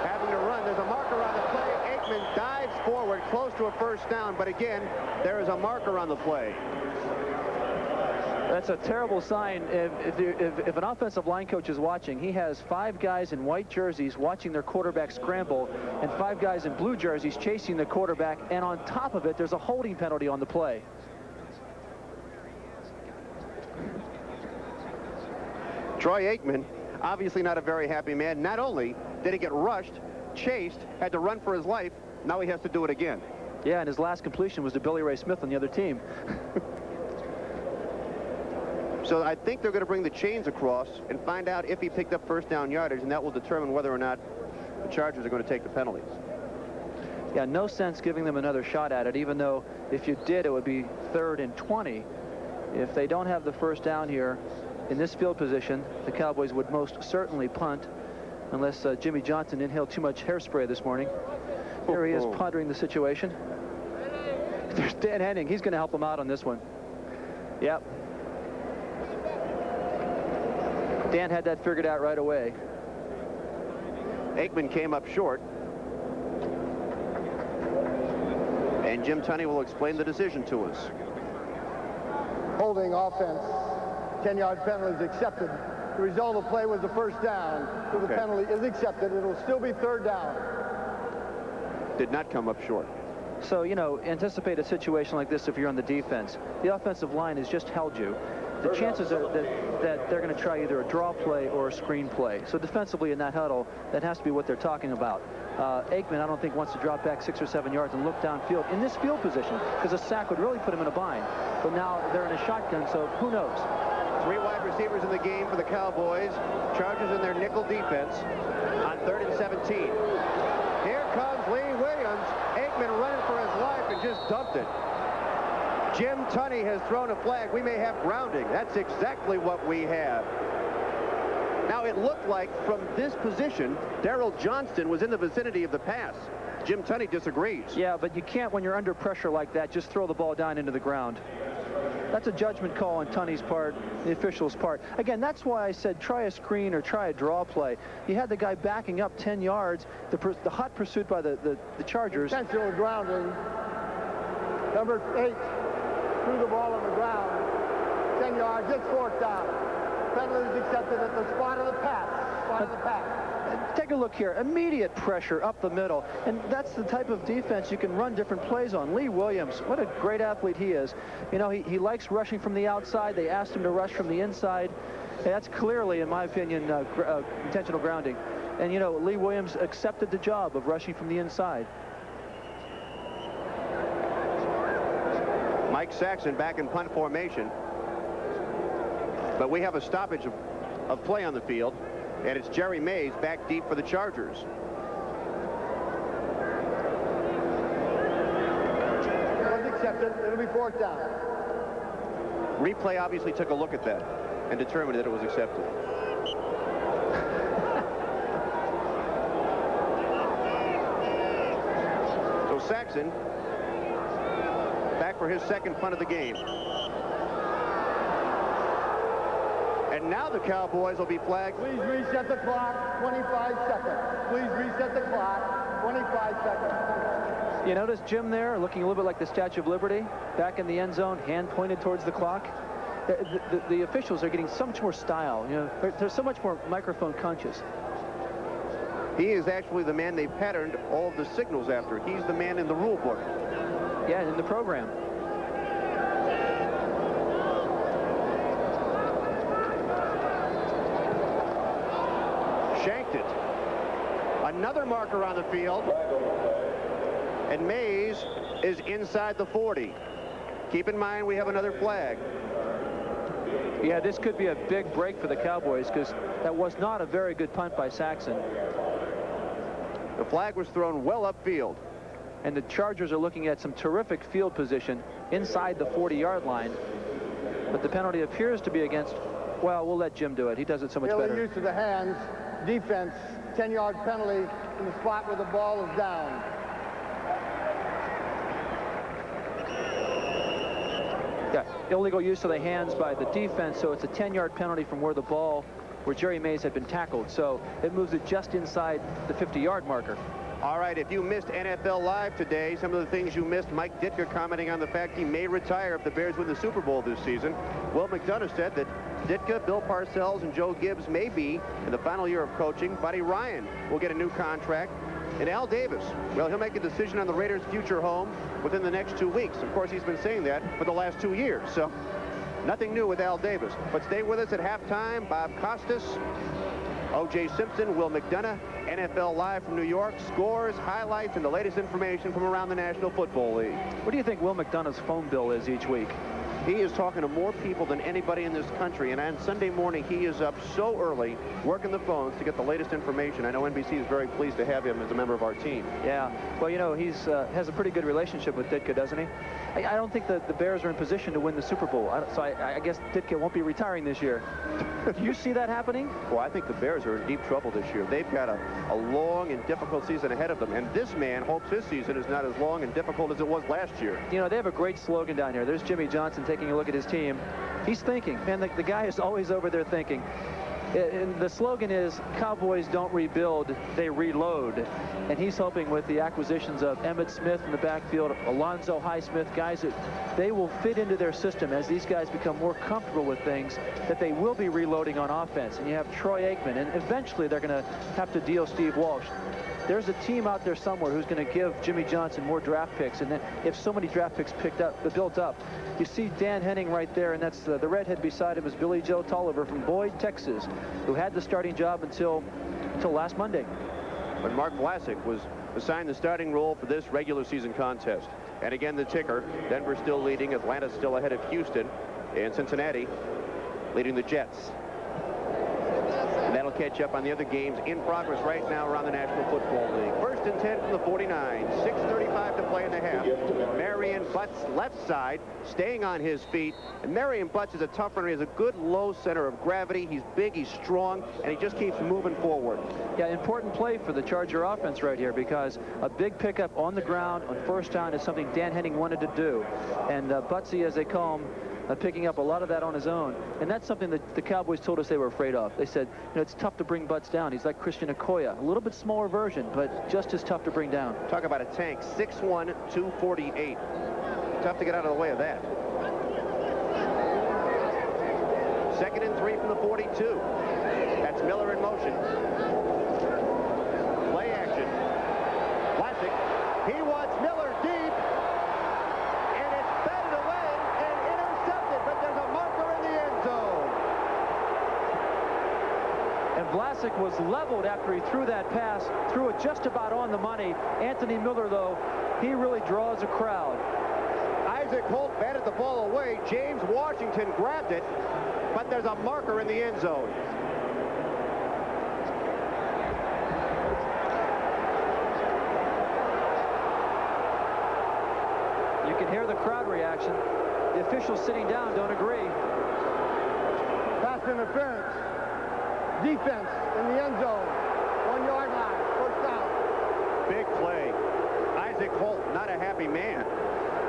Speaker 1: having to run. There's a marker on the play. Aikman dives forward, close to a first down, but again, there is a marker on the play.
Speaker 3: That's a terrible sign. If an offensive line coach is watching, he has 5 guys in white jerseys watching their quarterback scramble and 5 guys in blue jerseys chasing the quarterback, and on top of it, there's a holding penalty on the play.
Speaker 1: Troy Aikman, obviously not a very happy man. Not only did he get rushed, chased, had to run for his life, now he has to do it again.
Speaker 3: Yeah, and his last completion was to Billy Ray Smith on the other team.
Speaker 1: So I think they're going to bring the chains across and find out if he picked up first down yardage, and that will determine whether or not the Chargers are going to take the penalties.
Speaker 3: Yeah, no sense giving them another shot at it, even though if you did, it would be 3rd and 20. If they don't have the first down here in this field position, the Cowboys would most certainly punt, unless Jimmy Johnson inhaled too much hairspray this morning. Here he is pondering the situation. There's Dan Henning. He's going to help him out on this one. Yep. Dan had that figured out right away.
Speaker 1: Aikman came up short. And Jim Tunney will explain the decision to us.
Speaker 4: Holding offense, 10-yard penalty is accepted. The result of the play was a first down. So the penalty is accepted. It will still be 3rd down.
Speaker 1: Did not come up short.
Speaker 3: So, you know, anticipate a situation like this if you're on the defense. The offensive line has just held you. The chances are that they're going to try either a draw play or a screen play. So defensively in that huddle, that has to be what they're talking about. Aikman, I don't think, wants to drop back 6 or 7 yards and look downfield in this field position, because a sack would really put him in a bind. But now they're in a shotgun, so who knows?
Speaker 1: 3 wide receivers in the game for the Cowboys. Chargers in their nickel defense on 3rd and 17. Here comes Lee Williams. Aikman running for his life and just dumped it. Jim Tunney has thrown a flag. We may have grounding. That's exactly what we have. Now, it looked like from this position, Darrell Johnston was in the vicinity of the pass. Jim Tunney disagrees.
Speaker 3: Yeah, but you can't, when you're under pressure like that, just throw the ball down into the ground. That's a judgment call on Tunney's part, the official's part. Again, that's why I said try a screen or try a draw play. You had the guy backing up 10 yards, the hot pursuit by the Chargers.
Speaker 4: Intentional grounding. Number 8 threw the ball on the ground. 10 yards, it's 4th down. Penalty is accepted at the spot of the pass.
Speaker 3: Take a look here. Immediate pressure up the middle. And that's the type of defense you can run different plays on. Lee Williams, what a great athlete he is. You know, he likes rushing from the outside. They asked him to rush from the inside. That's clearly, in my opinion, intentional grounding. And, you know, Lee Williams accepted the job of rushing from the inside.
Speaker 1: Mike Saxon back in punt formation. But we have a stoppage of play on the field, and it's Jerry Mays back deep for the Chargers.
Speaker 4: It was accepted. It'll be 4th down.
Speaker 1: Replay obviously took a look at that and determined that it was accepted. So Saxon for his second punt of the game. And now the Cowboys will be flagged.
Speaker 4: Please reset the clock, 25 seconds. Please reset the clock, 25 seconds.
Speaker 3: You notice Jim there looking a little bit like the Statue of Liberty, back in the end zone, hand pointed towards the clock. The officials are getting so much more style. You know, they're so much more microphone conscious.
Speaker 1: He is actually the man they patterned all of the signals after. He's the man in the rule book.
Speaker 3: Yeah, in the program.
Speaker 1: Shanked it. Another marker on the field. And Mays is inside the 40. Keep in mind we have another flag.
Speaker 3: Yeah, this could be a big break for the Cowboys because that was not a very good punt by Saxon.
Speaker 1: The flag was thrown well upfield.
Speaker 3: And the Chargers are looking at some terrific field position inside the 40-yard line. But the penalty appears to be against, well, we'll let Jim do it. He does it so much better.
Speaker 4: Use of the hands, defense, 10-yard penalty in the spot where the ball is down.
Speaker 3: Yeah, illegal use of the hands by the defense, so it's a 10-yard penalty from where the ball, where Jerry Mays had been tackled. So it moves it just inside the 50-yard marker.
Speaker 1: All right, if you missed NFL Live today, some of the things you missed, Mike Ditka commenting on the fact he may retire if the Bears win the Super Bowl this season. Will McDonough said that Ditka, Bill Parcells, and Joe Gibbs may be in the final year of coaching. Buddy Ryan will get a new contract. And Al Davis, well, he'll make a decision on the Raiders' future home within the next 2 weeks. Of course, he's been saying that for the last 2 years. So nothing new with Al Davis. But stay with us at halftime. Bob Costas, O.J. Simpson, Will McDonough, NFL Live from New York, scores, highlights, and the latest information from around the National Football League.
Speaker 3: What do you think Will McDonough's phone bill is each week?
Speaker 1: He is talking to more people than anybody in this country, and on Sunday morning he is up so early working the phones to get the latest information. I know NBC is very pleased to have him as a member of our team.
Speaker 3: Yeah, well, you know, he's has a pretty good relationship with Ditka, doesn't he? I don't think that the Bears are in position to win the Super Bowl, so I guess Ditka won't be retiring this year. Do you see that happening?
Speaker 1: Well, I think the Bears are in deep trouble this year. They've got a long and difficult season ahead of them, and this man hopes his season is not as long and difficult as it was last year.
Speaker 3: You know, they have a great slogan down here. There's Jimmy Johnson taking a look at his team. He's thinking, man, the guy is always over there thinking. And the slogan is, Cowboys don't rebuild, they reload. And he's hoping with the acquisitions of Emmitt Smith in the backfield, Alonzo Highsmith, guys that they will fit into their system as these guys become more comfortable with things, that they will be reloading on offense. And you have Troy Aikman, and eventually they're going to have to deal Steve Walsh. There's a team out there somewhere who's going to give Jimmy Johnson more draft picks, and then if so many draft picks built up, you see Dan Henning right there, and that's the redhead beside him is Billy Joe Tolliver from Boyd, Texas, who had the starting job until last Monday.
Speaker 1: But Mark Vlasic was assigned the starting role for this regular season contest. And again, the ticker, Denver still leading, Atlanta still ahead of Houston, and Cincinnati leading the Jets. And that'll catch up on the other games in progress right now around the National Football League. 1st and 10 from the 49. 6:35 to play in the half. Marion Butts left side, staying on his feet. And Marion Butts is a tough runner. He has a good low center of gravity. He's big, he's strong, and he just keeps moving forward.
Speaker 3: Yeah, important play for the Charger offense right here, because a big pickup on the ground on first down is something Dan Henning wanted to do. And Butsy, as they call him, picking up a lot of that on his own. And that's something that the Cowboys told us they were afraid of. They said, you know, it's tough to bring Butts down. He's like Christian Okoye, a little bit smaller version, but just as tough to bring down.
Speaker 1: Talk about a tank, 6'1", 248. Tough to get out of the way of that. 2nd and 3 from the 42. That's Miller in motion. Play action. Vlasic. He wants Miller deep. And it's batted away and intercepted, but there's a marker in the end zone.
Speaker 3: And Vlasic was leveled after he threw that pass, threw it just about on the money. Anthony Miller, though, he really draws a crowd.
Speaker 1: Isaac Holt batted the ball away. James Washington grabbed it, but there's a marker in the end zone.
Speaker 3: You can hear the crowd reaction. The officials sitting down don't agree.
Speaker 4: Pass interference. Defense in the end zone. 1-yard line. 1st down.
Speaker 1: Big play. Isaac Holt, not a happy man.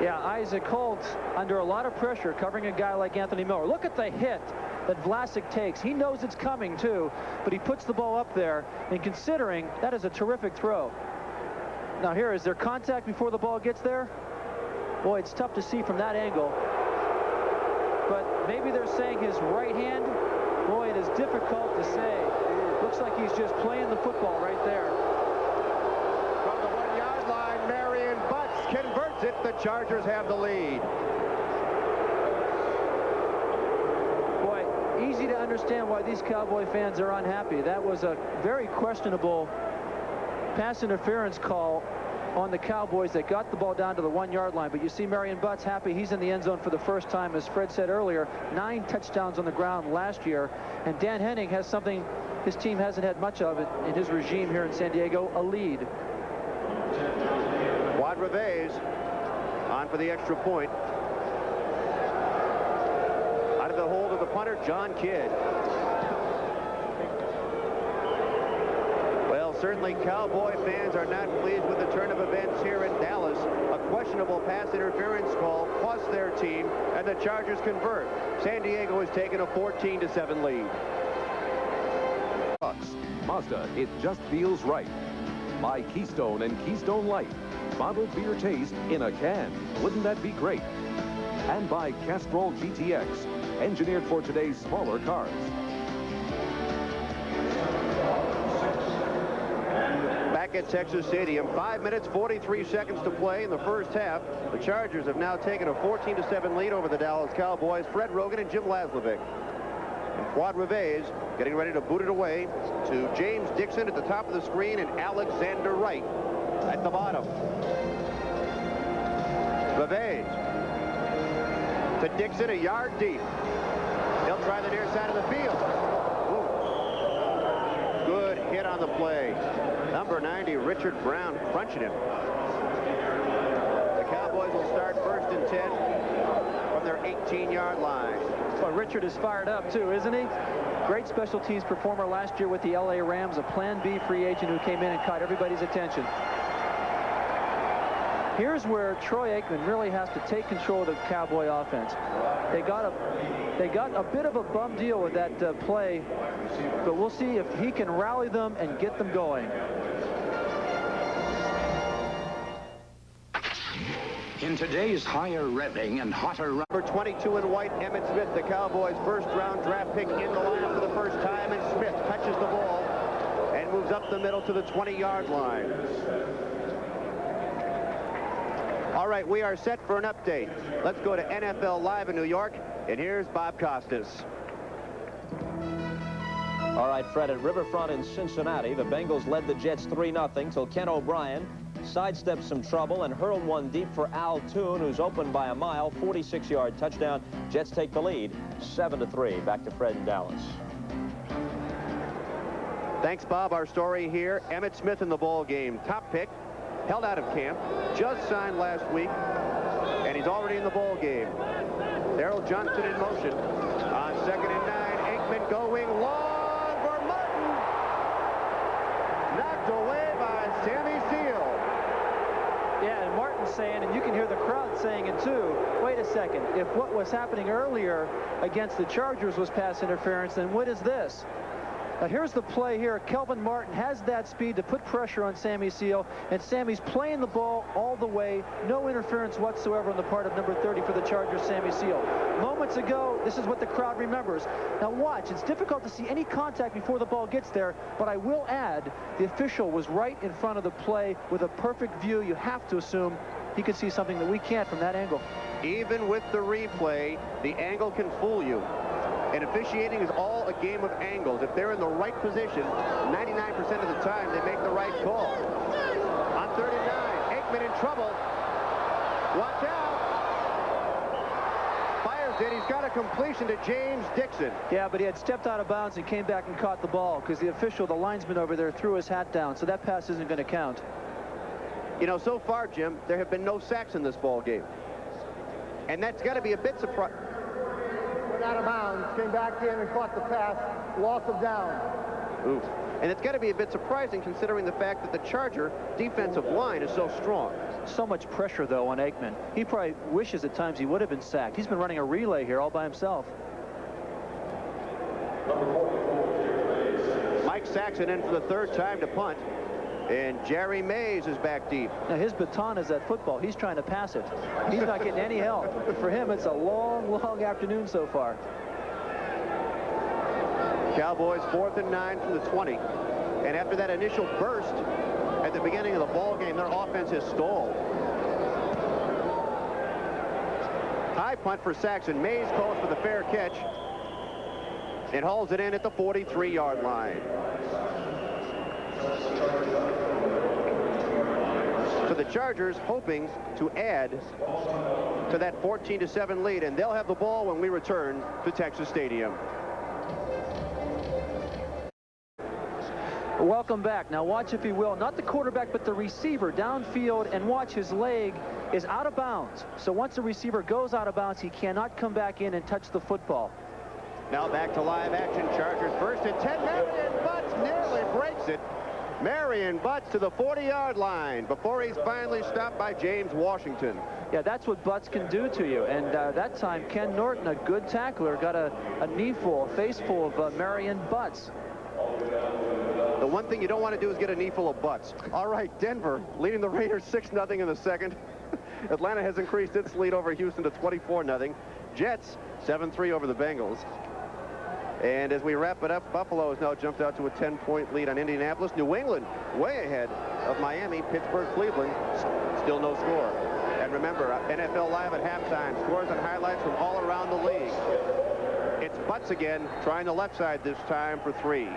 Speaker 3: Yeah, Isaac Holt under a lot of pressure covering a guy like Anthony Miller. Look at the hit that Vlasic takes. He knows it's coming too, but he puts the ball up there, and considering that is a terrific throw. Now here, is there contact before the ball gets there? Boy, it's tough to see from that angle. But maybe they're saying his right hand. Boy, it is difficult to say. Looks like he's just playing the football right there.
Speaker 1: From the 1-yard line, Marion Butts converts it. The Chargers have the lead.
Speaker 3: Boy, easy to understand why these Cowboy fans are unhappy. That was a very questionable pass interference call on the Cowboys that got the ball down to the 1-yard line. But you see Marion Butts happy. He's in the end zone for the first time. As Fred said earlier, 9 touchdowns on the ground last year. And Dan Henning has something his team hasn't had much of it in his regime here in San Diego, a lead.
Speaker 1: Quadreves on for the extra point. Out of the hold of the punter, John Kidd. Well, certainly Cowboy fans are not pleased with the turn of events here in Dallas. A questionable pass interference call cost their team, and the Chargers convert. San Diego has taken a 14-7 lead.
Speaker 2: Mazda, it just feels right. By Keystone and Keystone Light. Bottled beer taste in a can. Wouldn't that be great? And by Castrol GTX, engineered for today's smaller cars.
Speaker 1: Back at Texas Stadium, 5 minutes, 43 seconds to play in the first half. The Chargers have now taken a 14-7 lead over the Dallas Cowboys. Fred Rogan and Jim Laslovic. And Quadreves getting ready to boot it away to James Dixon at the top of the screen and Alexander Wright at the bottom. Reves to Dixon, a yard deep. He'll try the near side of the field. Ooh. Good hit on the play. Number 90, Richard Brown, crunching him. The Cowboys will start 1st and 10 from their 18-yard line.
Speaker 3: Well, Richard is fired up too, isn't he? Great special teams performer last year with the LA Rams, a Plan B free agent who came in and caught everybody's attention. Here's where Troy Aikman really has to take control of the Cowboy offense. They got a bit of a bum deal with that play, but we'll see if he can rally them and get them going.
Speaker 6: In today's higher revving and hotter...
Speaker 1: Number 22 in white, Emmitt Smith, the Cowboys' first-round draft pick, in the lineup for the first time, and Smith touches the ball and moves up the middle to the 20-yard line. All right, we are set for an update. Let's go to NFL Live in New York, and here's Bob Costas.
Speaker 7: All right, Fred, at Riverfront in Cincinnati, the Bengals led the Jets 3-0 till Ken O'Brien sidestepped some trouble and hurled one deep for Al Toon, who's open by a mile, 46-yard touchdown. Jets take the lead, 7-3. Back to Fred in Dallas.
Speaker 1: Thanks, Bob. Our story here, Emmitt Smith in the ball game. Top pick, held out of camp, just signed last week, and he's already in the ball game. Darrell Johnson in motion on 2nd and 9. Aikman going long for Martin. Knocked away by Sammy Seal.
Speaker 3: Yeah, and Martin's saying, and you can hear the crowd saying it too, wait a second, if what was happening earlier against the Chargers was pass interference, then what is this? Here's the play here. Kelvin Martin has that speed to put pressure on Sammy Seal, and Sammy's playing the ball all the way. No interference whatsoever on the part of number 30 for the Chargers, Sammy Seal. Moments ago, this is what the crowd remembers. Now watch, it's difficult to see any contact before the ball gets there, but I will add, the official was right in front of the play with a perfect view. You have to assume he could see something that we can't from that angle.
Speaker 1: Even with the replay, the angle can fool you. And officiating is all a game of angles. If they're in the right position, 99% of the time, they make the right call. On 3rd and 9, Aikman in trouble. Watch out. Fires it. He's got a completion to James Dixon.
Speaker 3: Yeah, but he had stepped out of bounds and came back and caught the ball because the official, the linesman over there, threw his hat down. So that pass isn't going to count.
Speaker 1: You know, so far, Jim, there have been no sacks in this ball game. And that's got to be a bit surprising.
Speaker 4: Out of bounds, came back in and caught the pass, loss of down.
Speaker 1: Oof. And it's got to be a bit surprising considering the fact that the Charger defensive line is so strong.
Speaker 3: So much pressure, though, on Aikman. He probably wishes at times he would have been sacked. He's been running a relay here all by himself.
Speaker 1: Mike Saxon in for the third time to punt. And Jerry Mays is back deep.
Speaker 3: Now, his baton is that football. He's trying to pass it. He's not getting any help. For him, it's a long, long afternoon so far.
Speaker 1: Cowboys 4th and 9 from the 20. And after that initial burst at the beginning of the ball game, their offense has stalled. High punt for Saxon. Mays calls for the fair catch and hauls it in at the 43-yard line. So the Chargers hoping to add to that 14-7 lead, and they'll have the ball when we return to Texas Stadium.
Speaker 3: Welcome back. Now watch, if you will, not the quarterback, but the receiver downfield, and watch, his leg is out of bounds. So once the receiver goes out of bounds, he cannot come back in and touch the football.
Speaker 1: Now back to live action. Chargers first and 10. Marion Butts nearly breaks it. Marion Butts to the 40-yard line before he's finally stopped by James Washington.
Speaker 3: Yeah, that's what Butts can do to you. And that time, Ken Norton, a good tackler, got a knee full, a face full of Marion Butts.
Speaker 1: The one thing you don't want to do is get a knee full of butts. All right, Denver leading the Raiders 6-0 in the second. Atlanta has increased its lead over Houston to 24-0. Jets 7-3 over the Bengals. And as we wrap it up, Buffalo has now jumped out to a 10-point lead on Indianapolis. New England way ahead of Miami. Pittsburgh, Cleveland, still no score. And remember, NFL Live at halftime, scores and highlights from all around the league. It's Butts again, trying the left side this time for 3.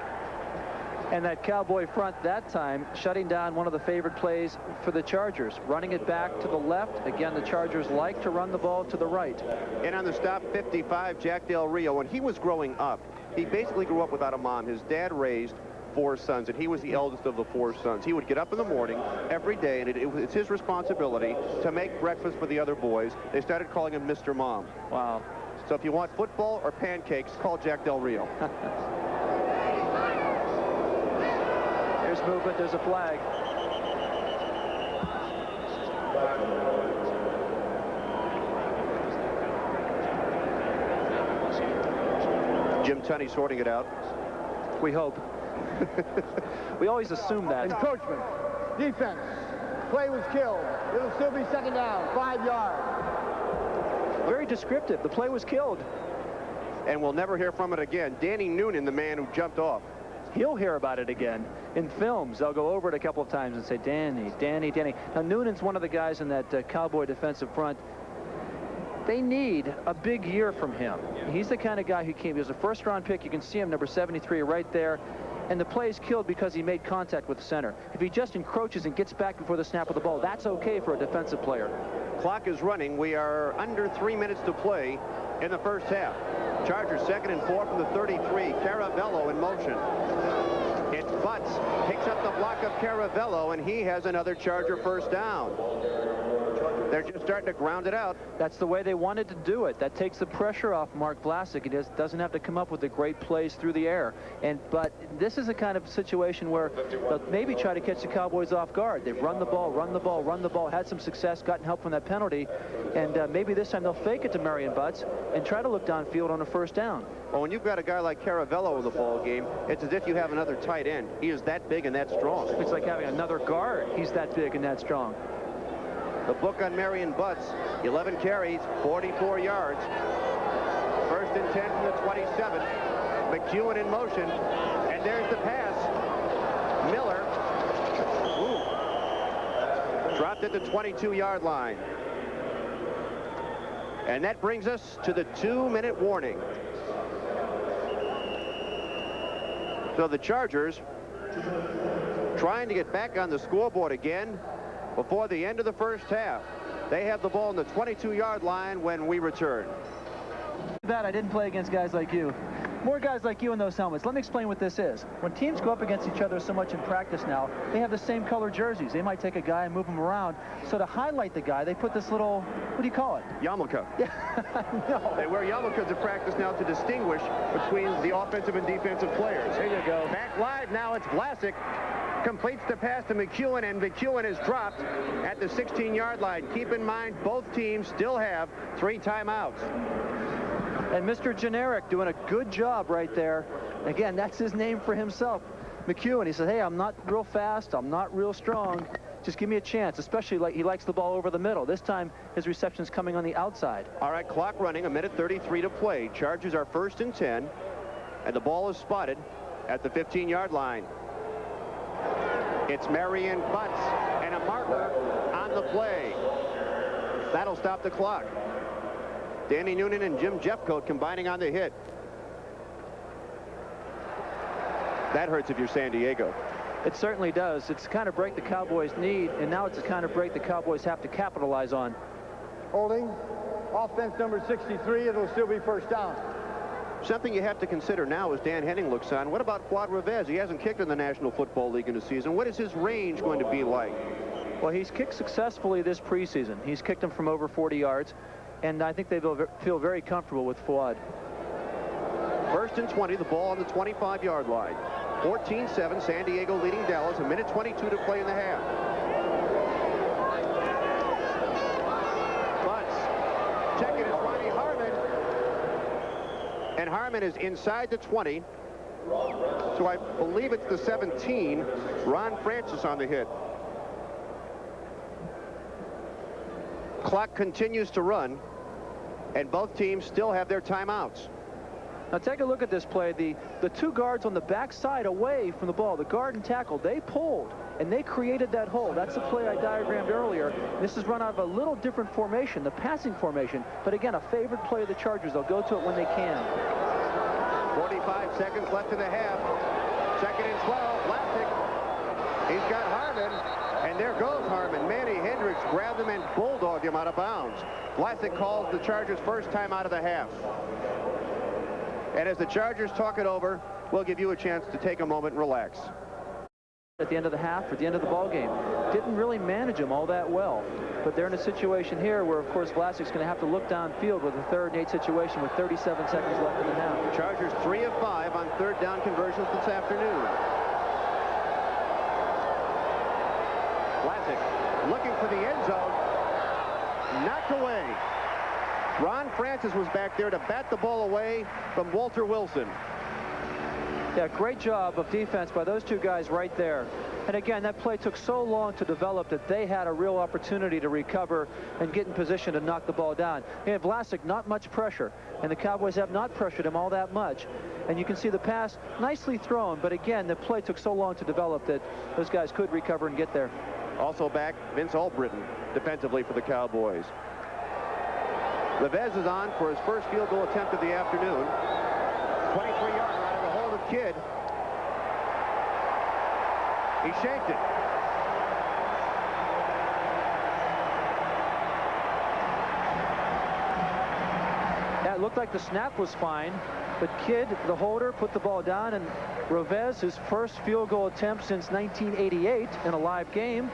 Speaker 3: And that Cowboy front that time shutting down one of the favorite plays for the Chargers, running it back to the left. Again, the Chargers like to run the ball to the right.
Speaker 1: And on the stop, 55, Jack Del Rio. When he was growing up, he basically grew up without a mom. His dad raised 4 sons, and he was the eldest of the 4 sons. He would get up in the morning every day, and it's his responsibility to make breakfast for the other boys. They started calling him Mr. Mom.
Speaker 3: Wow.
Speaker 1: So if you want football or pancakes, call Jack Del Rio.
Speaker 3: There's movement, there's a flag.
Speaker 1: Jim Tunney sorting it out.
Speaker 3: We hope. We always assume that.
Speaker 4: Encroachment. Defense. Play was killed. It'll still be second down. 5 yards.
Speaker 3: Very descriptive. The play was killed.
Speaker 1: And we'll never hear from it again. Danny Noonan, the man who jumped off.
Speaker 3: He'll hear about it again. In films, they'll go over it a couple of times and say, Danny, Danny, Danny. Now, Noonan's one of the guys in that Cowboy defensive front. They need a big year from him. He's the kind of guy who came. He was a first-round pick. You can see him, number 73, right there. And the play is killed because he made contact with the center. If he just encroaches and gets back before the snap of the ball, that's okay for a defensive player.
Speaker 1: Clock is running. We are under 3 minutes to play in the first half. Chargers 2nd and 4 from the 33. Caravello in motion. It's Butts. Picks up the block of Caravello, and he has another Charger first down. They're just starting to ground it out.
Speaker 3: That's the way they wanted to do it. That takes the pressure off Mark Vlasic. He doesn't have to come up with the great plays through the air. But this is a kind of situation where they'll maybe try to catch the Cowboys off guard. They've run the ball, run the ball, run the ball, had some success, gotten help from that penalty. And maybe this time they'll fake it to Marion Butts and try to look downfield on a first down.
Speaker 1: Well, when you've got a guy like Caravello in the ball game, it's as if you have another tight end. He is that big and that strong.
Speaker 3: It's like having another guard. He's that big and that strong.
Speaker 1: The book on Marion Butts, 11 carries, 44 yards. 1st and 10 from the 27. McEwen in motion, and there's the pass. Miller dropped at the 22-yard line. And that brings us to the 2-minute warning. So the Chargers trying to get back on the scoreboard again before the end of the first half. They have the ball on the 22-yard line when we return.
Speaker 3: That I didn't play against guys like you. More guys like you in those helmets. Let me explain what this is. When teams go up against each other so much in practice now, they have the same color jerseys. They might take a guy and move him around. So to highlight the guy, they put this little, what do you call it?
Speaker 1: Yarmulke.
Speaker 3: Yeah, no.
Speaker 1: They wear yarmulkes in practice now to distinguish between the offensive and defensive players.
Speaker 3: There you go.
Speaker 1: Back live now, it's Vlasic. completes the pass to McEwen, and McEwen is dropped at the 16-yard line. Keep in mind, both teams still have 3 timeouts.
Speaker 3: And Mr. Generic doing a good job right there. Again, that's his name for himself. McEwen, he said, hey, I'm not real fast, I'm not real strong. Just give me a chance, especially like he likes the ball over the middle. This time, his reception's coming on the outside.
Speaker 1: All right, clock running, 1:33 to play. Chargers are 1st and 10, and the ball is spotted at the 15-yard line. It's Marion Butts and a marker on the play. That'll stop the clock. Danny Noonan and Jim Jeffcoat combining on the hit. That hurts if you're San Diego.
Speaker 3: It certainly does. It's the kind of break the Cowboys need, and now it's the kind of break the Cowboys have to capitalize on.
Speaker 4: Holding. Offense number 63. It'll still be 1st down.
Speaker 1: Something you have to consider now as Dan Henning looks on. What about Fuad Revez? He hasn't kicked in the National Football League in the season. What is his range going to be like?
Speaker 3: Well, he's kicked successfully this preseason. He's kicked them from over 40 yards, and I think they feel very comfortable with Fuad.
Speaker 1: 1st and 20, the ball on the 25-yard line. 14-7, San Diego leading Dallas. 1:22 to play in the half. Butts checking is Ronnie Harmon. And Harmon is inside the 20. So I believe it's the 17. Ron Francis on the hit. Clock continues to run, and both teams still have their timeouts.
Speaker 3: Now take a look at this play. The 2 guards on the backside away from the ball, the guard and tackle, they pulled and they created that hole. That's the play I diagrammed earlier. This is run out of a little different formation, the passing formation, but again, a favorite play of the Chargers. They'll go to it when they can.
Speaker 1: 45 seconds left in the half. 2nd and 12. Vlasic. He's got Harmon, and there goes Harmon. Manny Hendricks grabbed him and bulldogged him out of bounds. Vlasic calls the Chargers' first time out of the half. And as the Chargers talk it over, we'll give you a chance to take a moment and relax.
Speaker 3: At the end of the half, at the end of the ball game, didn't really manage them all that well. But they're in a situation here where, of course, Vlasic's going to have to look downfield with a 3rd and 8 situation with 37 seconds left in the half.
Speaker 1: Chargers 3 of 5 on 3rd down conversions this afternoon. Vlasic looking for the end zone. Knocked away. Ron Francis was back there to bat the ball away from Walter Wilson.
Speaker 3: Yeah, great job of defense by those 2 guys right there. And again, that play took so long to develop that they had a real opportunity to recover and get in position to knock the ball down. And Vlasic, not much pressure, and the Cowboys have not pressured him all that much. And you can see the pass nicely thrown, but again, the play took so long to develop that those guys could recover and get there.
Speaker 1: Also back, Vince Albritton defensively for the Cowboys. Revez is on for his first field goal attempt of the afternoon. 23-yarder out of the hold of Kidd. He shanked it.
Speaker 3: Yeah, it looked like the snap was fine, but Kidd, the holder, put the ball down, and Revez, his first field goal attempt since 1988 in a live game.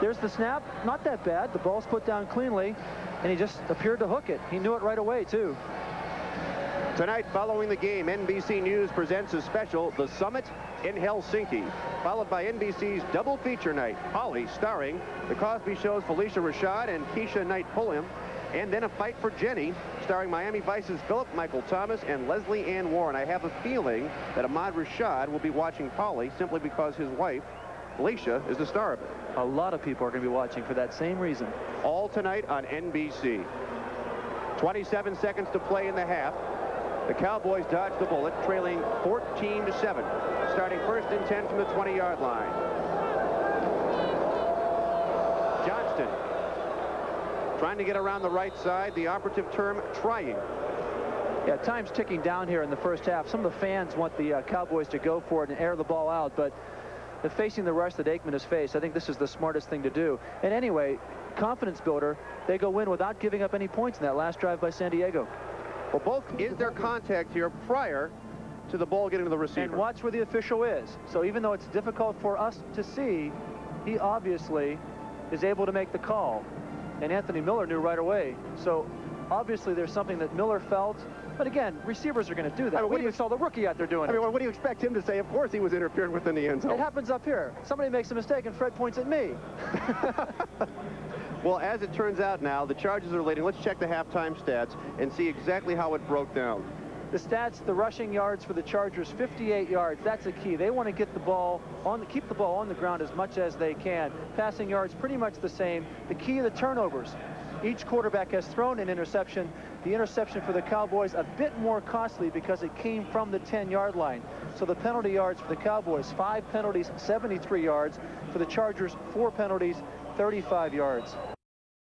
Speaker 3: There's the snap, not that bad. The ball's put down cleanly, and he just appeared to hook it. He knew it right away, too.
Speaker 1: Tonight, following the game, NBC News presents a special, The Summit in Helsinki, followed by NBC's double feature night, Holly, starring The Cosby Show's Felicia Rashad and Keisha Knight-Pulliam, and then A Fight for Jenny, starring Miami Vice's Philip Michael Thomas and Leslie Ann Warren. I have a feeling that Ahmad Rashad will be watching Polly simply because his wife, Felicia, is the star of it.
Speaker 3: A lot of people are going to be watching for that same reason.
Speaker 1: All tonight on NBC. 27 seconds to play in the half. The Cowboys dodged the bullet, trailing 14-7, starting 1st and 10 from the 20-yard line. Johnston trying to get around the right side. The operative term, trying.
Speaker 3: Yeah, time's ticking down here in the first half. Some of the fans want the Cowboys to go for it and air the ball out, but facing the rush that Aikman has faced, I think this is the smartest thing to do. And anyway, confidence builder, they go in without giving up any points in that last drive by San Diego.
Speaker 1: Well, is there contact here prior to the ball getting to the receiver?
Speaker 3: And watch where the official is. So even though it's difficult for us to see, he obviously is able to make the call. And Anthony Miller knew right away. So Obviously, there's something that Miller felt. But again, receivers are going to do that. We even saw the rookie out there doing it.
Speaker 1: What do you expect him to say? Of course he was interfered with in the end zone.
Speaker 3: It happens up here. Somebody makes a mistake and Fred points at me.
Speaker 1: Well, as it turns out now, the Chargers are leading. Let's check the halftime stats and see exactly how it broke down.
Speaker 3: The stats, the rushing yards for the Chargers, 58 yards. That's the key. They want to get the ball keep the ball on the ground as much as they can. Passing yards pretty much the same. The key are the turnovers. Each quarterback has thrown an interception. The interception for the Cowboys a bit more costly because it came from the 10-yard line. So the penalty yards for the Cowboys, 5 penalties, 73 yards. For the Chargers, 4 penalties, 35 yards.